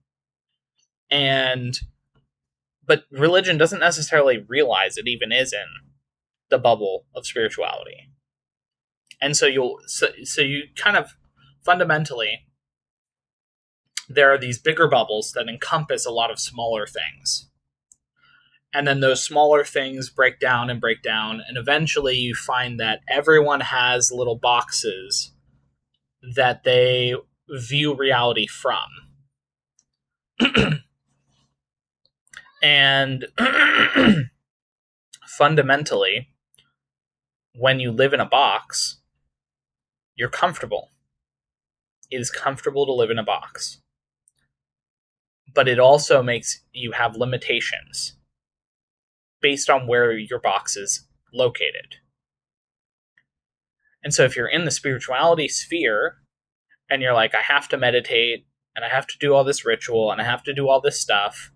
Speaker 1: But religion doesn't necessarily realize it even is in the bubble of spirituality. And so you kind of fundamentally, there are these bigger bubbles that encompass a lot of smaller things. And then those smaller things break down, and eventually you find that everyone has little boxes that they view reality from. And fundamentally, when you live in a box, you're comfortable. It is comfortable to live in a box. But it also makes you have limitations based on where your box is located. And so if you're in the spirituality sphere and you're like, I have to meditate and I have to do all this ritual and I have to do all this stuff,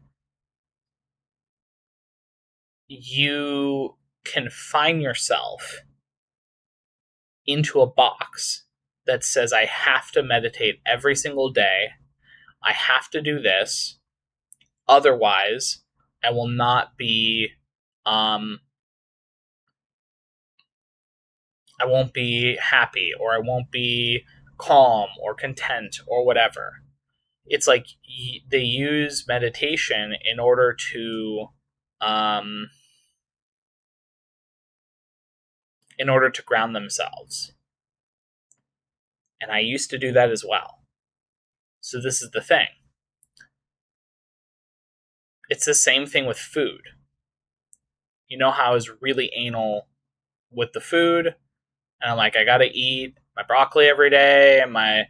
Speaker 1: you confine yourself into a box that says, I have to meditate every single day. I have to do this. Otherwise, I will not be, I won't be happy, or I won't be calm or content or whatever. It's like they use meditation in order to, ground themselves. And I used to do that as well. So this is the thing. It's the same thing with food. You know how I was really anal with the food, and I'm like, I gotta eat my broccoli every day, and my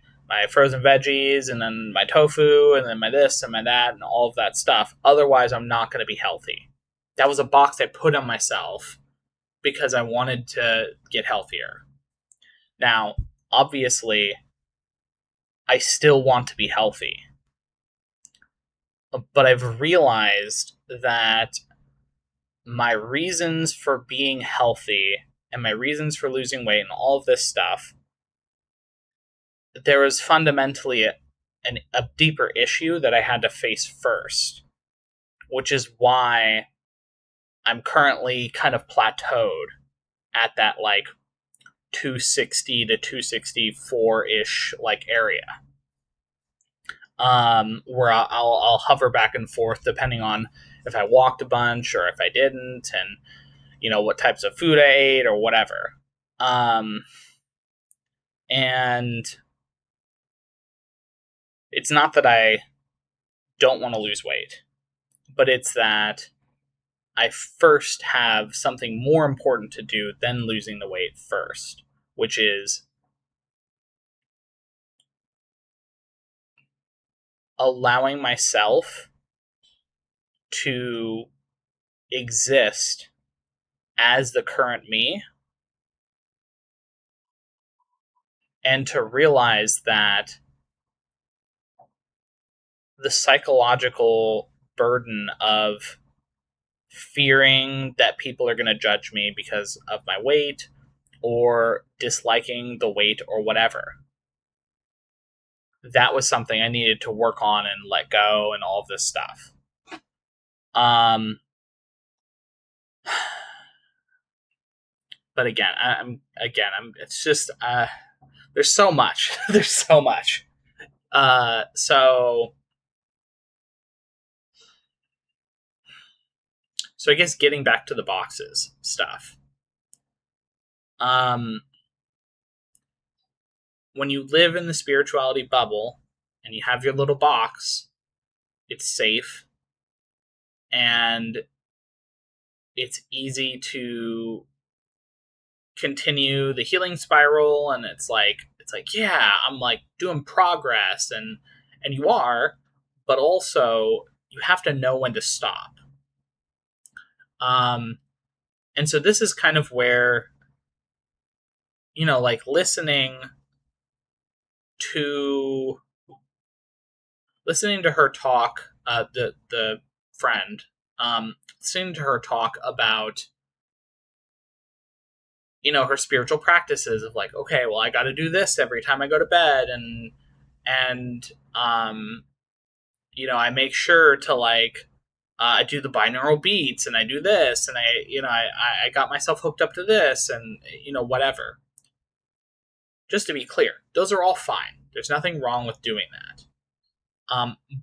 Speaker 1: frozen veggies, and then my tofu, and then my this and my that, and all of that stuff. Otherwise, I'm not going to be healthy. That was a box I put on myself because I wanted to get healthier. Now, obviously, I still want to be healthy. But I've realized that my reasons for being healthy and my reasons for losing weight and all of this stuff, there was fundamentally a deeper issue that I had to face first, which is why I'm currently kind of plateaued at that like 260 to 264-ish like area, where I'll hover back and forth depending on if I walked a bunch or if I didn't, and what types of food I ate or whatever. And it's not that I don't want to lose weight, but it's that I first have something more important to do than losing the weight first, which is allowing myself to exist as the current me, and to realize that the psychological burden of fearing that people are going to judge me because of my weight, or disliking the weight or whatever, that was something I needed to work on and let go and all of this stuff. But again, it's just, there's so much. There's so much. So I guess getting back to the boxes stuff. When you live in the spirituality bubble and you have your little box, it's safe and it's easy to continue the healing spiral, and it's like, yeah, I'm like doing progress, and you are, but also you have to know when to stop. And so this is kind of where, like listening to listening to her talk, the friend, listening to her talk about, her spiritual practices of like, okay, well, I got to do this every time I go to bed, and I make sure to like, I do the binaural beats, and I do this, and I got myself hooked up to this, and whatever. Just to be clear, those are all fine. There's nothing wrong with doing that.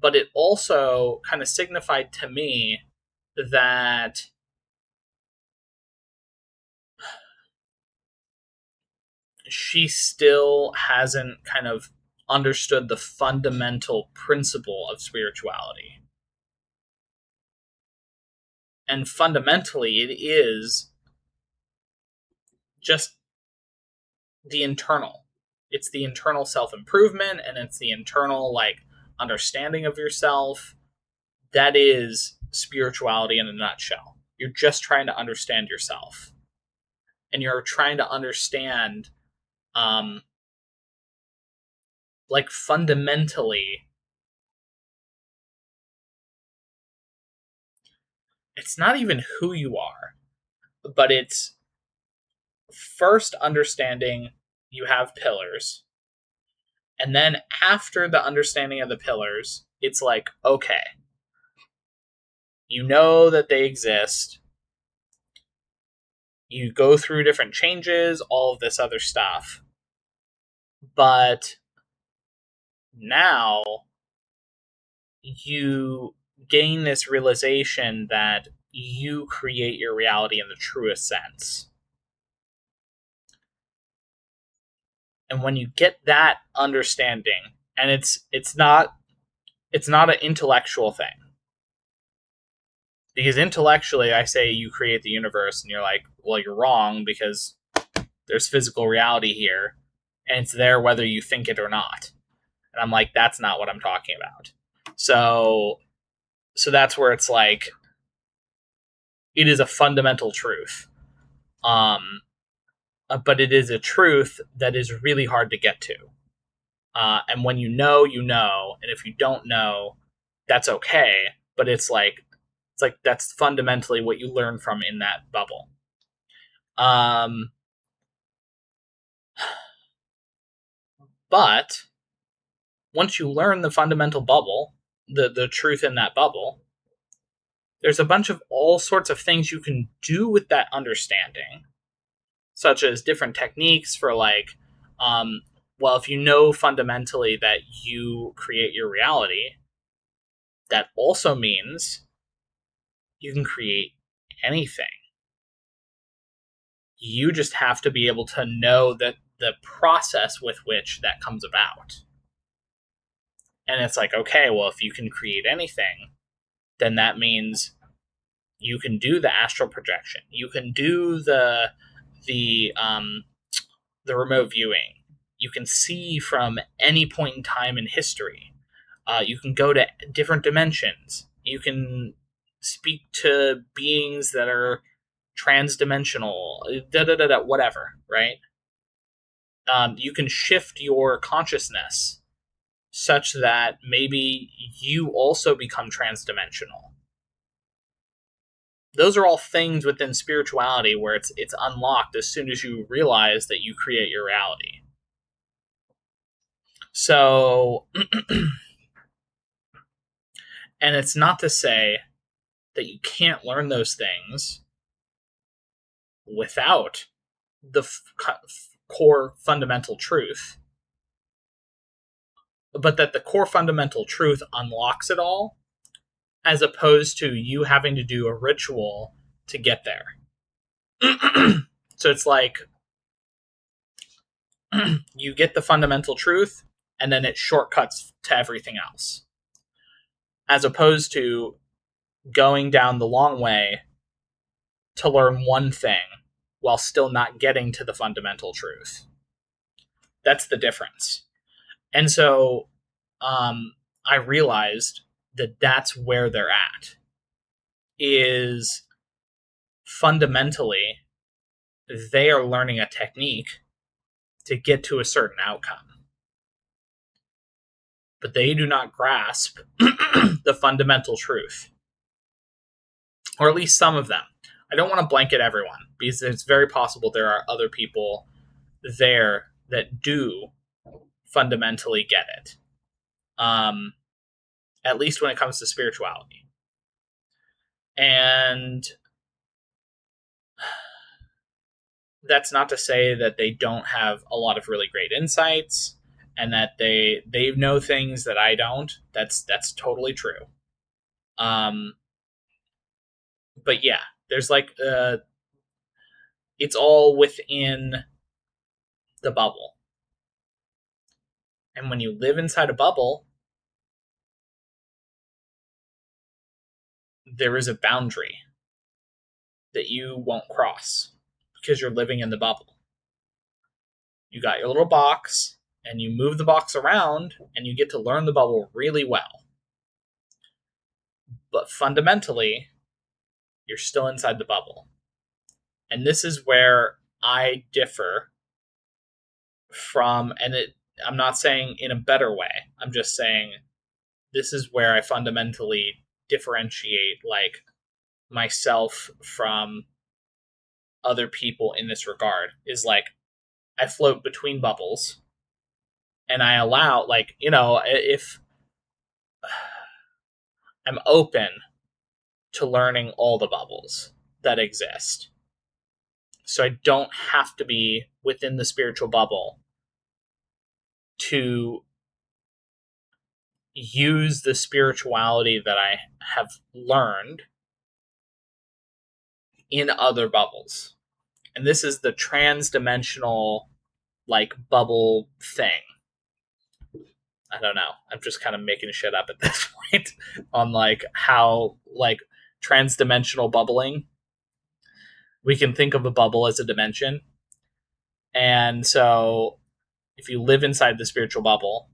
Speaker 1: But it also kind of signified to me that she still hasn't kind of understood the fundamental principle of spirituality. And fundamentally, it is just the internal. It's the internal self-improvement, and it's the internal, like, understanding of yourself. That is spirituality in a nutshell. You're just trying to understand yourself. And you're trying to understand, like, fundamentally, it's not even who you are, but it's first understanding you have pillars. And then after the understanding of the pillars, it's like, okay, you know that they exist. You go through different changes, all of this other stuff. But now you gain this realization that you create your reality in the truest sense. And when you get that understanding, and it's not an intellectual thing. Because intellectually I say you create the universe, and you're like, well, you're wrong, because there's physical reality here, and it's there whether you think it or not. And I'm like, that's not what I'm talking about. So that's where it's like, it is a fundamental truth. But it is a truth that is really hard to get to. And when you know, and if you don't know, that's okay. But it's like that's fundamentally what you learn from in that bubble. But once you learn the fundamental bubble, the truth in that bubble, there's a bunch of all sorts of things you can do with that understanding, such as different techniques for like, well, if you know fundamentally that you create your reality, that also means you can create anything. You just have to be able to know that the process with which that comes about. And it's like, okay, well, if you can create anything, then that means you can do the astral projection. You can do the remote viewing. You can see from any point in time in history. You can go to different dimensions. You can speak to beings that are trans-dimensional, whatever, right? You can shift your consciousness such that maybe you also become trans-dimensional. Those are all things within spirituality where it's unlocked as soon as you realize that you create your reality. So, and it's not to say that you can't learn those things without the core fundamental truth, but that the core fundamental truth unlocks it all, as opposed to you having to do a ritual to get there. So it's like, you get the fundamental truth, and then it shortcuts to everything else, as opposed to going down the long way to learn one thing while still not getting to the fundamental truth. That's the difference. And so I realized that that's where they're at, is fundamentally they are learning a technique to get to a certain outcome. but they do not grasp the fundamental truth, or at least some of them. I don't want to blanket everyone, because it's very possible there are other people there that do fundamentally get it. At least when it comes to spirituality. And that's not to say that they don't have a lot of really great insights and that they know things that I don't. That's totally true. But yeah, there's like it's all within the bubble. And when you live inside a bubble, there is a boundary that you won't cross because you're living in the bubble. You got your little box, and you move the box around, and you get to learn the bubble really well. But fundamentally, you're still inside the bubble. And this is where I differ from, and I'm not saying in a better way, I'm just saying this is where I fundamentally differentiate like myself from other people in this regard, is like I float between bubbles and I allow, like, if I'm open to learning all the bubbles that exist. So I don't have to be within the spiritual bubble to use the spirituality that I have learned in other bubbles. And this is the trans-dimensional like bubble thing. I don't know. I'm just kind of making shit up at this point on like how like trans-dimensional bubbling. We can think of a bubble as a dimension. And so if you live inside the spiritual bubble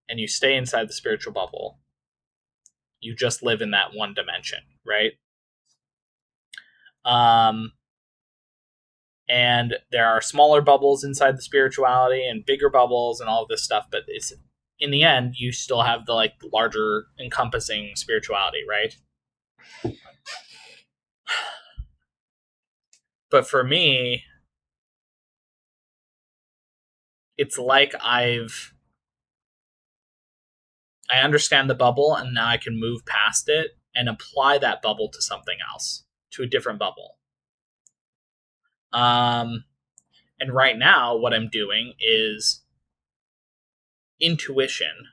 Speaker 1: and you stay inside the spiritual bubble, you just live in that one dimension, right? And there are smaller bubbles inside the spirituality and bigger bubbles and all of this stuff, but it's in the end you still have the like larger encompassing spirituality, right? But for me, it's like I understand the bubble, and now I can move past it and apply that bubble to something else, to a different bubble. And right now, what I'm doing is intuition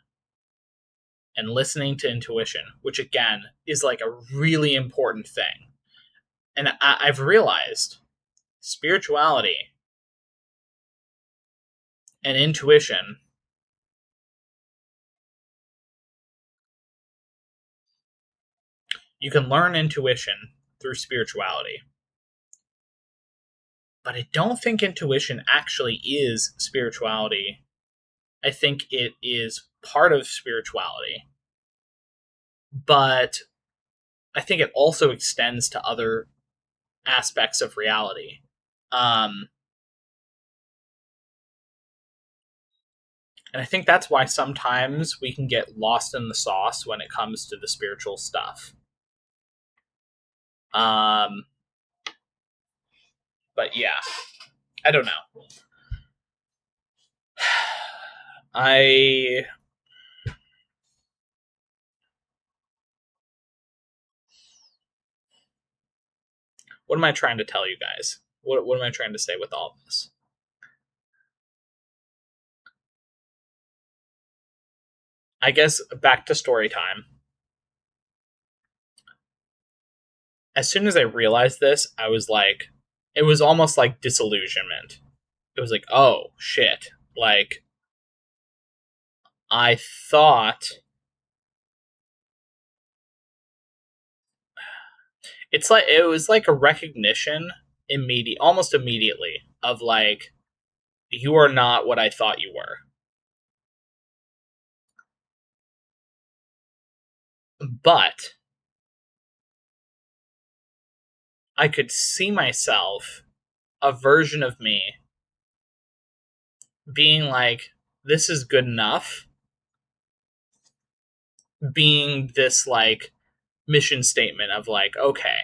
Speaker 1: and listening to intuition, which again is like a really important thing. And I've realized spirituality and intuition you can learn intuition through spirituality. But I don't think intuition actually is spirituality. I think it is part of spirituality. But I think it also extends to other aspects of reality. And I think that's why sometimes we can get lost in the sauce when it comes to the spiritual stuff. But yeah, I don't know. What am I trying to tell you guys? What am I trying to say with all of this? I guess back to story time. As soon as I realized this, I was like, it was almost like disillusionment. It was like, oh shit. Like, I thought it's like it was like a recognition almost immediately of like, you are not what I thought you were. But I could see myself, a version of me, being like, this is good enough. being this like mission statement of like, okay,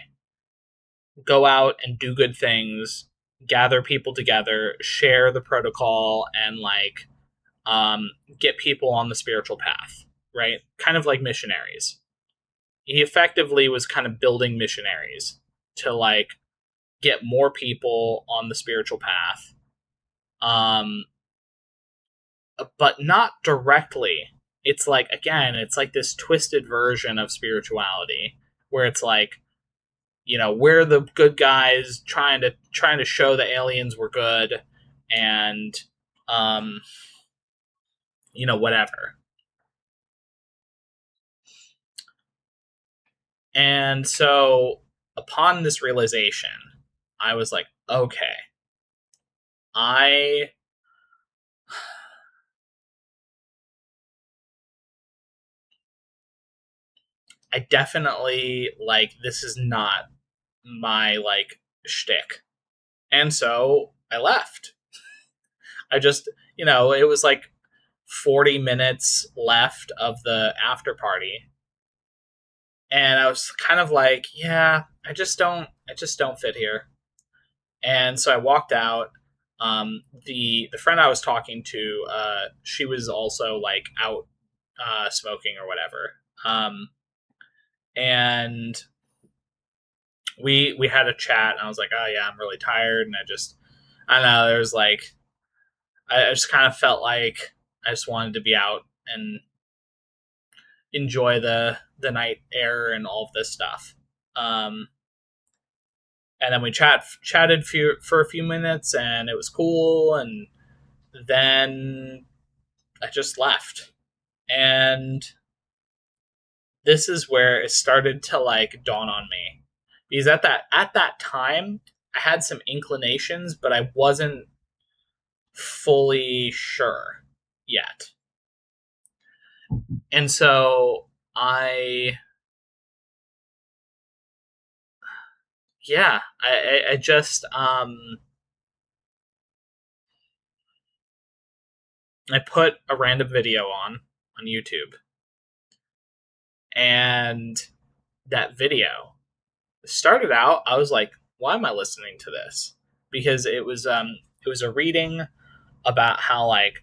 Speaker 1: go out and do good things, gather people together, share the protocol, and like get people on the spiritual path, right? Kind of like missionaries. He effectively was kind of building missionaries to like get more people on the spiritual path, um, but not directly. It's like, again, it's like this twisted version of spirituality where it's like, we're the good guys trying to show the aliens were good, and um, whatever. And so upon this realization, I was like, okay, I I definitely like this is not my like shtick. And so I left. I just, it was like 40 minutes left of the after party. And I was kind of like, yeah, I just don't fit here. And so I walked out. The friend I was talking to, she was also like out smoking or whatever. And we had a chat, and I was like, oh yeah, I'm really tired, and I don't know, there was like, I just kind of felt like I just wanted to be out and enjoy the night air and all of this stuff. Um, and then we chatted for a few minutes, and it was cool, and then I just left. And this is where it started to like dawn on me, because at that time I had some inclinations, but I wasn't fully sure yet. And so I just I put a random video on YouTube, and that video started out, I was like, why am I listening to this? Because it was a reading about how like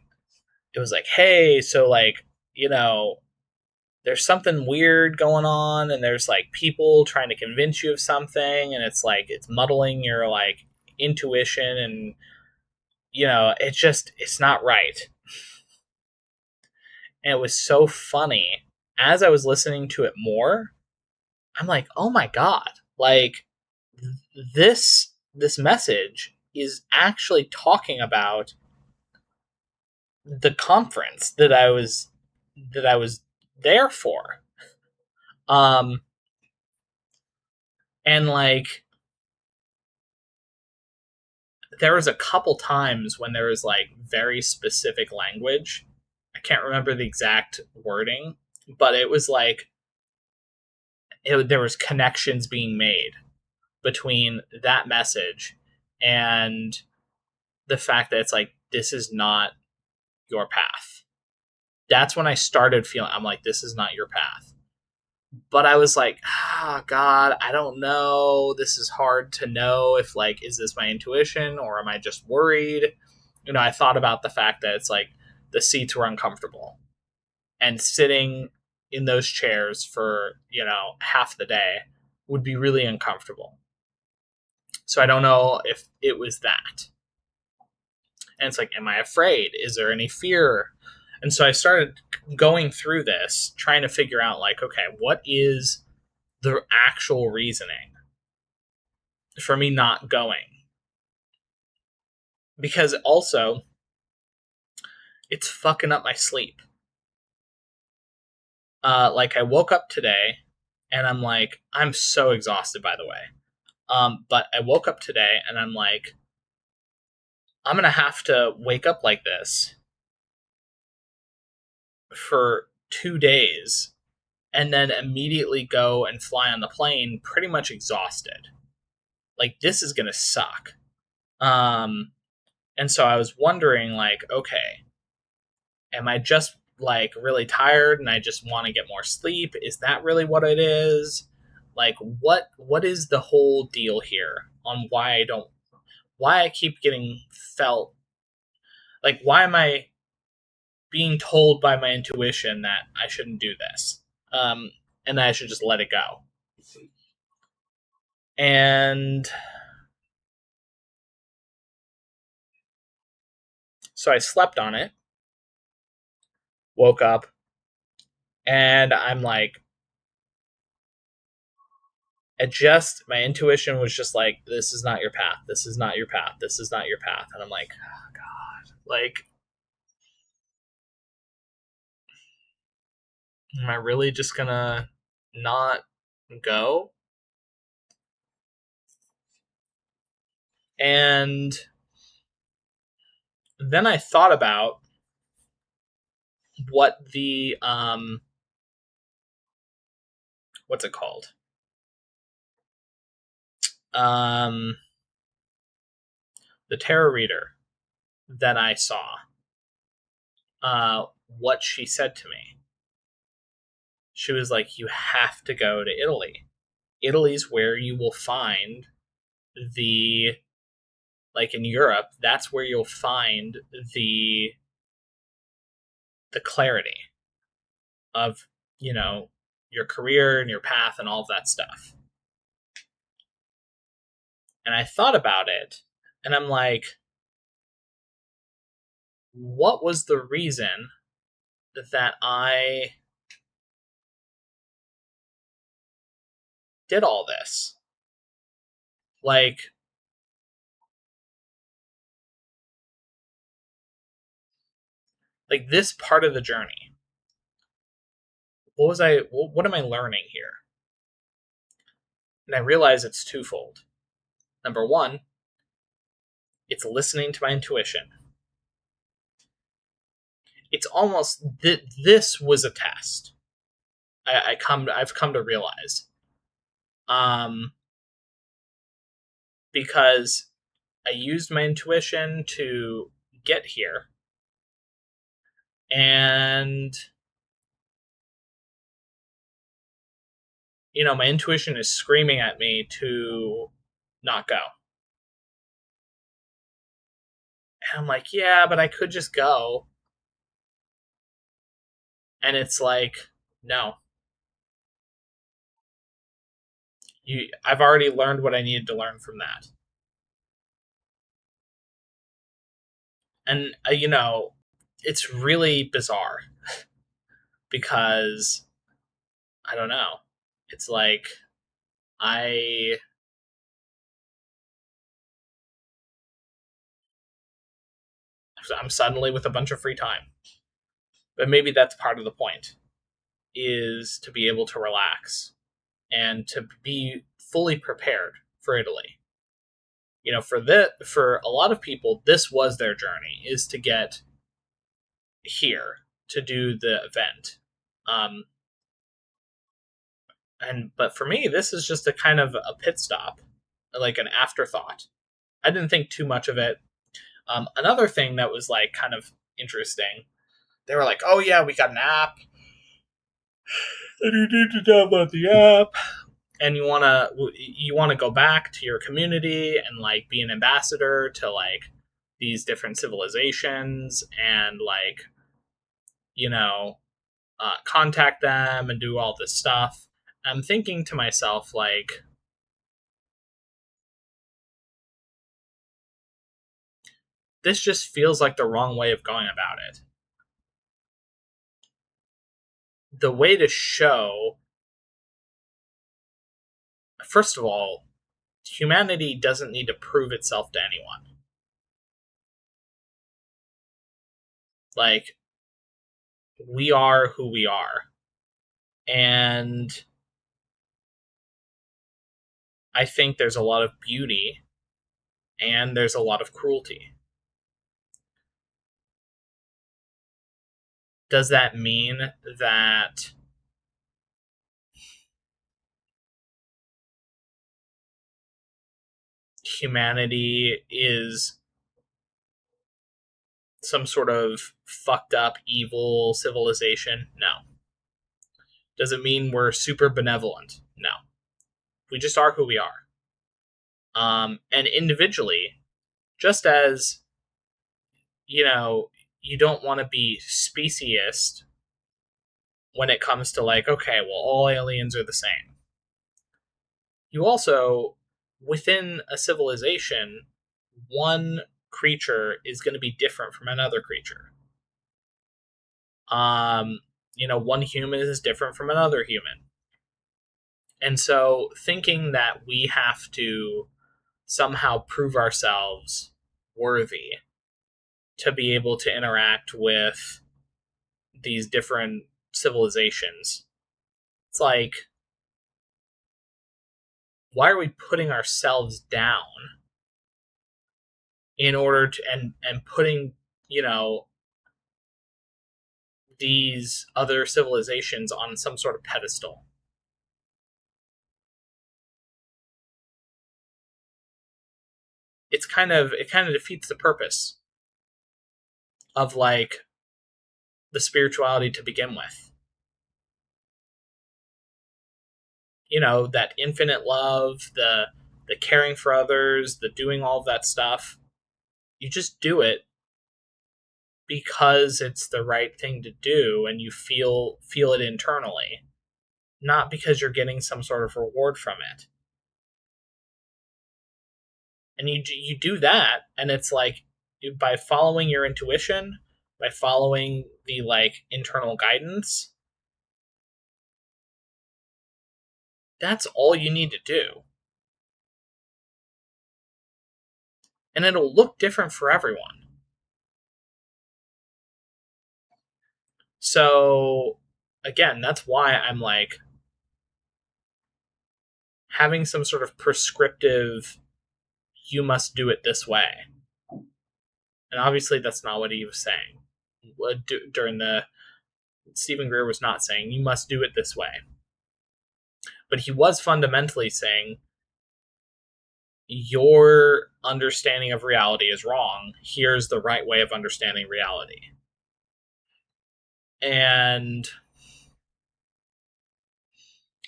Speaker 1: it was like, hey, so like, there's something weird going on, and there's like people trying to convince you of something, and it's like it's muddling your like intuition, and it's not right. And it was so funny. As I was listening to it more, I'm like, oh my god, like this message is actually talking about the conference that I was there for. Um and like there was a couple times when there was like very specific language. I can't remember the exact wording, but it was like there was connections being made between that message and the fact that it's like, this is not your path. That's when I started feeling, I'm like, this is not your path. But I was like, God, I don't know. This is hard to know if like, is this my intuition or am I just worried? I thought about the fact that it's like the seats were uncomfortable, and sitting in those chairs for, half the day would be really uncomfortable. So I don't know if it was that. And it's like, am I afraid? Is there any fear? And so I started going through this, trying to figure out, like, okay, what is the actual reasoning for me not going? Because also, it's fucking up my sleep. Like, I woke up today, and I'm like, I'm so exhausted, by the way. But I woke up today, and I'm like, I'm going to have to wake up like this for 2 days and then immediately go and fly on the plane pretty much exhausted. Like, this is going to suck. And so I was wondering, like, okay, am I just like really tired and I just want to get more sleep? Is that really what it is? Like what is the whole deal here on why I keep getting felt like why am I being told by my intuition that I shouldn't do this? And that I should just let it go. And so I slept on it, woke up, and I'm like, my intuition was just like, this is not your path. This is not your path. This is not your path. And I'm like, oh, God, like, am I really just gonna not go? And then I thought about what what's it called? Um, the tarot reader that I saw, what she said to me. She was like, you have to go to Italy. Italy's where you will find the, like in Europe, that's where you'll find the clarity of, you know, your career and your path and all of that stuff. And I thought about it and I'm like, what was the reason that I did all this? Like this part of the journey. What am I learning here? And I realize it's twofold. Number one, it's listening to my intuition. It's almost this was a test. I've come to realize, um, because I used my intuition to get here, and you know my intuition is screaming at me to not go. And I'm like, yeah, but I could just go. And it's like, no, I've already learned what I needed to learn from that. And you know, it's really bizarre because I don't know. It's like I I'm suddenly with a bunch of free time. But maybe that's part of the point, is to be able to relax and to be fully prepared for Italy. You know, for a lot of people, this was their journey, is to get here to do the event. Um, but for me, this is just a kind of a pit stop, like an afterthought. I didn't think too much of it. Another thing that was like kind of interesting, they were like, "Oh yeah, we got an app, and you need to download the app, and you wanna go back to your community and like be an ambassador to like these different civilizations and like you know contact them and do all this stuff." I'm thinking to myself like, this just feels like the wrong way of going about it. The way to show, first of all, humanity doesn't need to prove itself to anyone. Like, we are who we are. And I think there's a lot of beauty and there's a lot of cruelty. Does that mean that humanity is some sort of fucked up evil civilization? No. Does it mean we're super benevolent? No. We just are who we are. And individually, just as, you don't want to be speciest when it comes to like, okay, well, all aliens are the same. You also, within a civilization, one creature is going to be different from another creature. One human is different from another human. And so thinking that we have to somehow prove ourselves worthy to be able to interact with these different civilizations, it's like, why are we putting ourselves down in order to and putting, these other civilizations on some sort of pedestal? It kind of defeats the purpose of like the spirituality to begin with. That infinite love, the caring for others, the doing all of that stuff. You just do it because it's the right thing to do and you feel it internally, not because you're getting some sort of reward from it. And you do that, and it's like, by following your intuition, by following the like internal guidance, that's all you need to do. And it'll look different for everyone. So again, that's why I'm like, having some sort of prescriptive, you must do it this way. And obviously that's not what he was saying. During the Stephen Greer was not saying you must do it this way. But he was fundamentally saying your understanding of reality is wrong. Here's the right way of understanding reality. And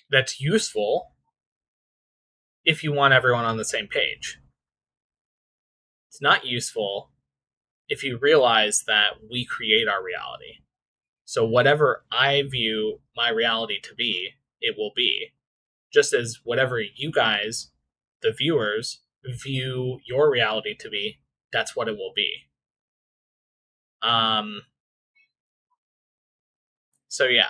Speaker 1: that's useful if you want everyone on the same page. It's not useful if you realize that we create our reality. So whatever I view my reality to be, it will be. Just as whatever you guys, the viewers, view your reality to be, that's what it will be. So yeah.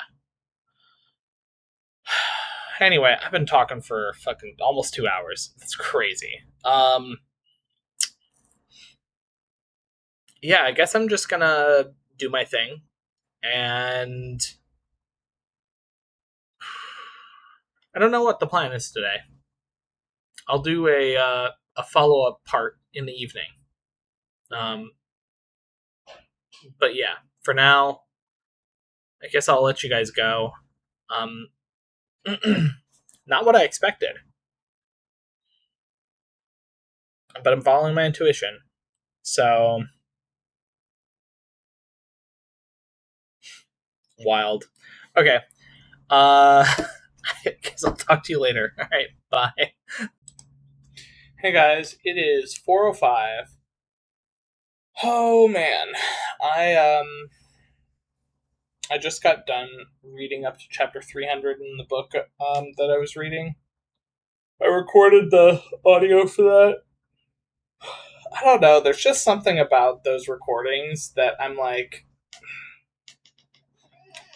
Speaker 1: Anyway, I've been talking for fucking almost 2 hours. It's crazy. Yeah, I guess I'm just gonna do my thing, and I don't know what the plan is today. I'll do a follow up part in the evening. But yeah, for now, I guess I'll let you guys go. Not what I expected, but I'm following my intuition. So wild. Okay. I guess I'll talk to you later. All right. Bye. Hey guys, it is 4:05. Oh man, I I just got done reading up to chapter 300 in the book that I was reading. I recorded the audio for that. I don't know. There's just something about those recordings that I'm like,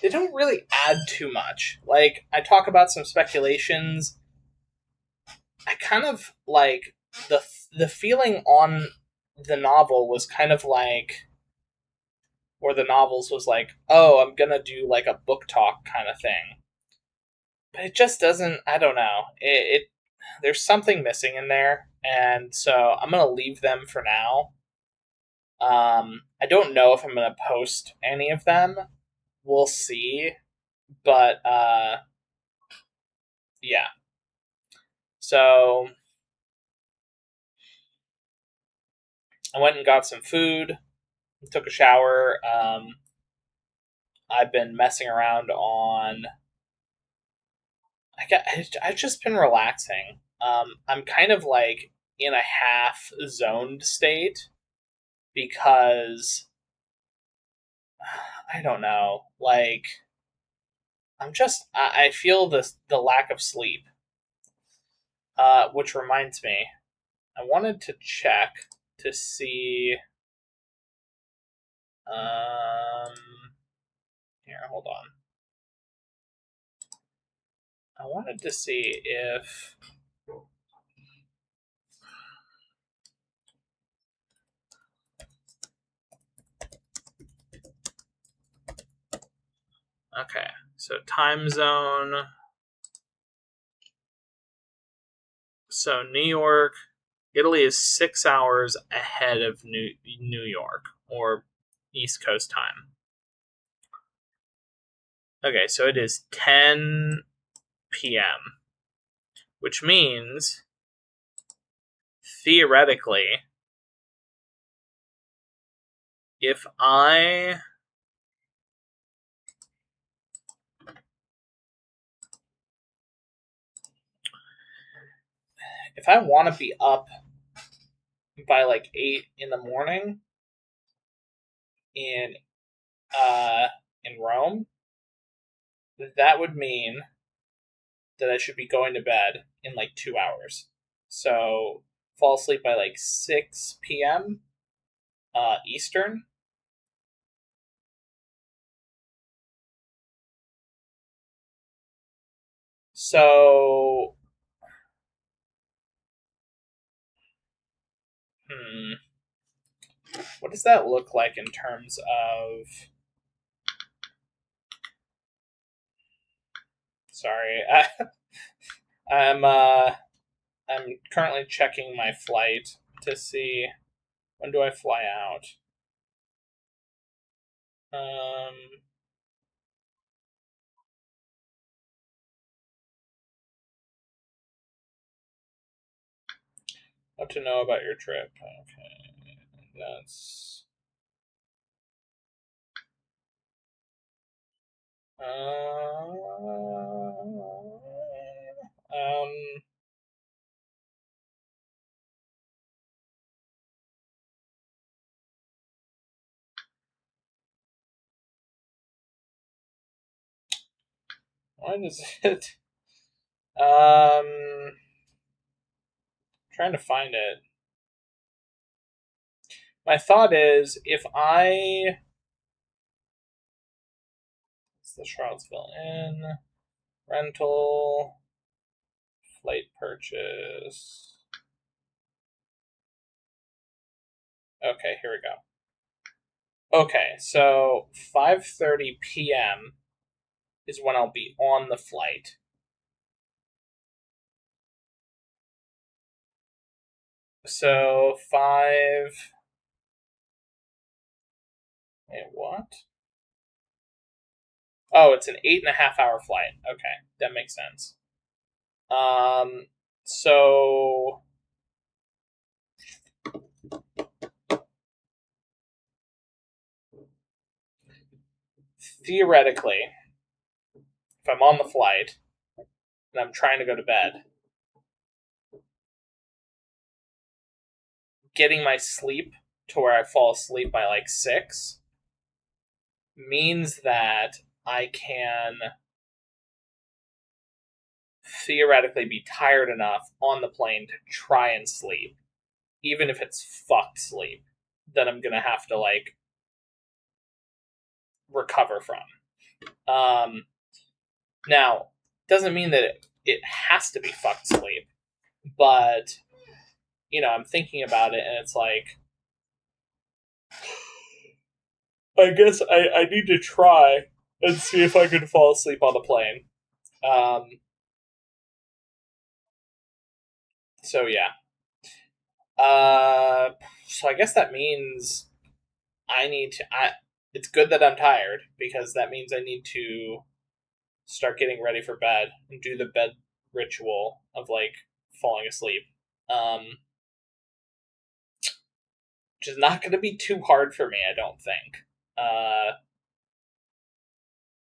Speaker 1: they don't really add too much. Like, I talk about some speculations. I kind of like the feeling on the novel was kind of like, or the novels was like, oh, I'm gonna do like a book talk kind of thing. But it just doesn't. I don't know. It there's something missing in there, and so I'm gonna leave them for now. I don't know if I'm gonna post any of them. We'll see, but yeah. So I went and got some food. took a shower. I've been messing around on. I've just been relaxing. I'm kind of like in a half zoned state because I don't know. Like I feel the lack of sleep. Which reminds me, I wanted to check to see. Um, Here, hold on. I wanted to see if. Okay, so time zone. So New York, Italy is 6 hours ahead of New York, or East Coast time. Okay, so it is 10 p.m., which means theoretically, if I want to be up by like 8 in the morning in in Rome, that would mean that I should be going to bed in like 2 hours. So fall asleep by like 6 p.m. Eastern. So, what does that look like in terms of? Sorry, I'm currently checking my flight to see when do I fly out. Um, what to know about your trip? Okay, that's um. Why does it? Trying to find it. My thought is if I. It's the Charlottesville Inn rental flight purchase. Okay, here we go. Okay, so 5:30 p.m. is when I'll be on the flight. So 5. Wait, what? Oh, it's an 8.5 hour flight. Okay, that makes sense. So theoretically, if I'm on the flight and I'm trying to go to bed, getting my sleep to where I fall asleep by like 6 means that I can theoretically be tired enough on the plane to try and sleep, even if it's fucked sleep, that I'm gonna have to like recover from. Now, doesn't mean that it has to be fucked sleep, but I'm thinking about it and it's like, I guess I need to try and see if I can fall asleep on the plane. So yeah. So I guess that means I need to. It's good that I'm tired because that means I need to start getting ready for bed and do the bed ritual of like falling asleep. Um, which is not going to be too hard for me, I don't think.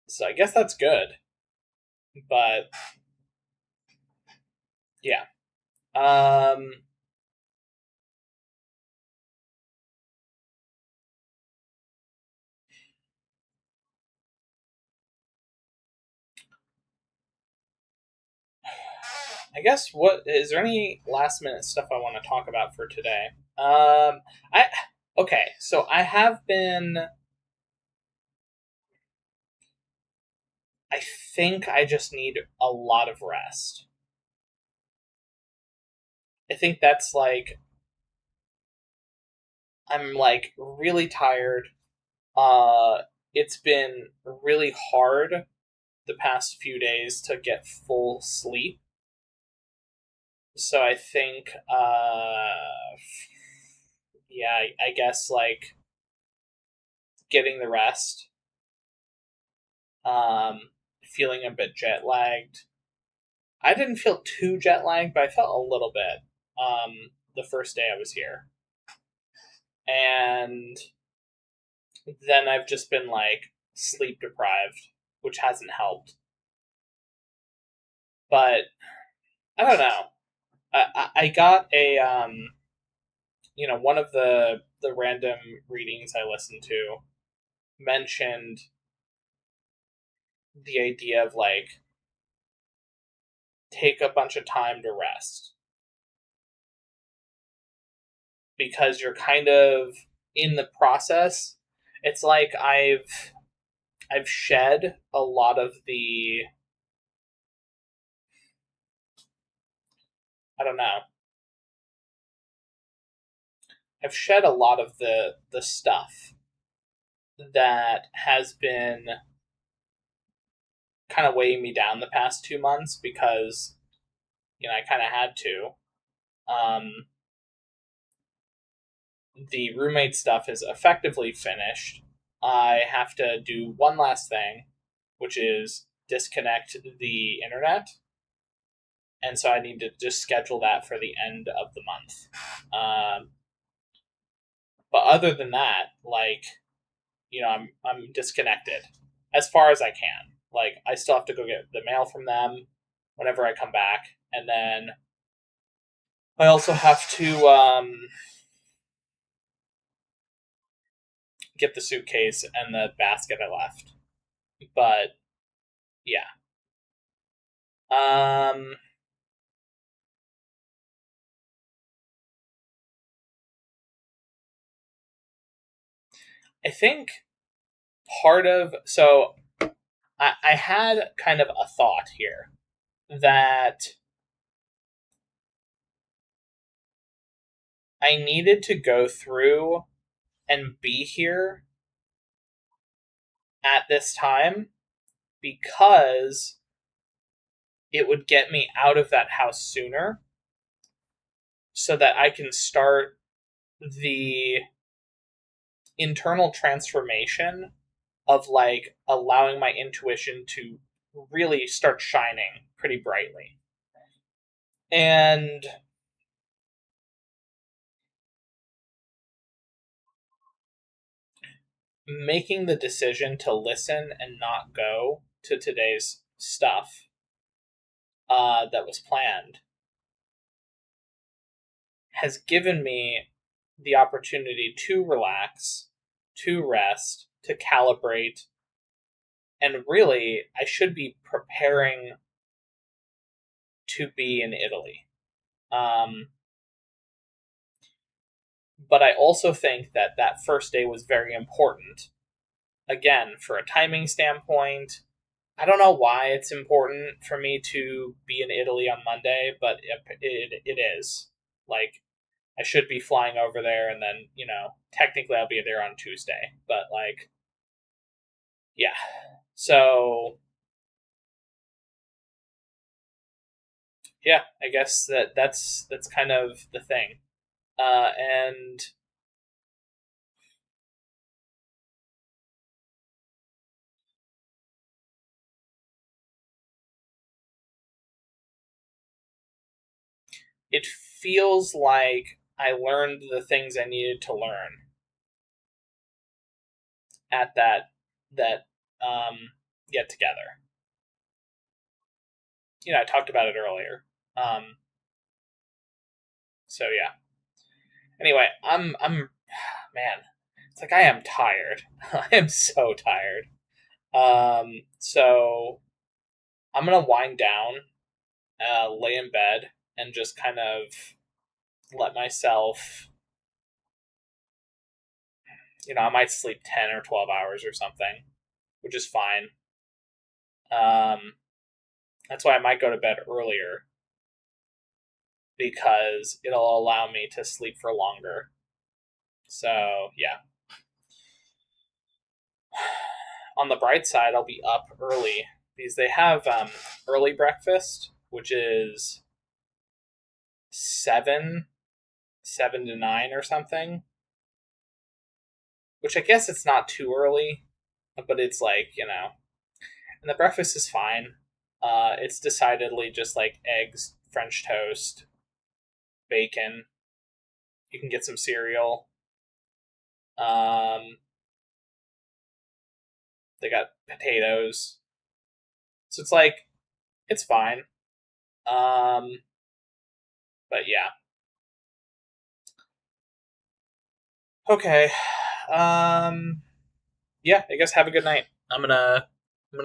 Speaker 1: So I guess that's good. But yeah. I guess what is there any last minute stuff I want to talk about for today? I okay, so I have been. I think I just need a lot of rest. I think that's like I'm like really tired. It's been really hard the past few days to get full sleep. So I think, yeah, I guess like getting the rest, um, feeling a bit jet lagged. I didn't feel too jet lagged, but I felt a little bit the first day I was here. And then I've just been like sleep deprived, which hasn't helped. But I don't know. I got a one of the random readings I listened to mentioned the idea of like take a bunch of time to rest because you're kind of in the process. It's like I've shed a lot of the I don't know. I've shed a lot of the stuff that has been kind of weighing me down the past 2 months because I kind of had to. Um, the roommate stuff is effectively finished. I have to do one last thing, which is disconnect the internet. And so I need to just schedule that for the end of the month. But other than that, like, I'm disconnected as far as I can. Like, I still have to go get the mail from them whenever I come back, and then I also have to get the suitcase and the basket I left. But yeah, um, I think part of so I had kind of a thought here that I needed to go through and be here at this time because it would get me out of that house sooner so that I can start the internal transformation of like allowing my intuition to really start shining pretty brightly. And making the decision to listen and not go to today's stuff that was planned has given me the opportunity to relax, to rest, to calibrate, and really, I should be preparing to be in Italy. Um, but I also think that that first day was very important. Again, for a timing standpoint, I don't know why it's important for me to be in Italy on Monday, but it is. Like, I should be flying over there, and then, technically I'll be there on Tuesday. But, like, yeah. So, yeah, I guess that's kind of the thing. And it feels like I learned the things I needed to learn at that get together. I talked about it earlier. So yeah. Anyway, I'm man, it's like I am tired. I am so tired. So I'm gonna wind down, lay in bed, and just kind of let myself. I might sleep 10 or 12 hours or something, which is fine. Um, that's why I might go to bed earlier because it'll allow me to sleep for longer. So yeah. On the bright side, I'll be up early because they have early breakfast, which is 7 to 9 or something. Which I guess it's not too early, but it's like, and the breakfast is fine. It's decidedly just like eggs, French toast, bacon. You can get some cereal. They got potatoes, so it's like it's fine. But yeah. Okay. Yeah, I guess have a good night. I'm gonna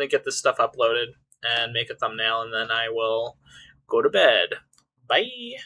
Speaker 1: get this stuff uploaded and make a thumbnail, and then I will go to bed. Bye.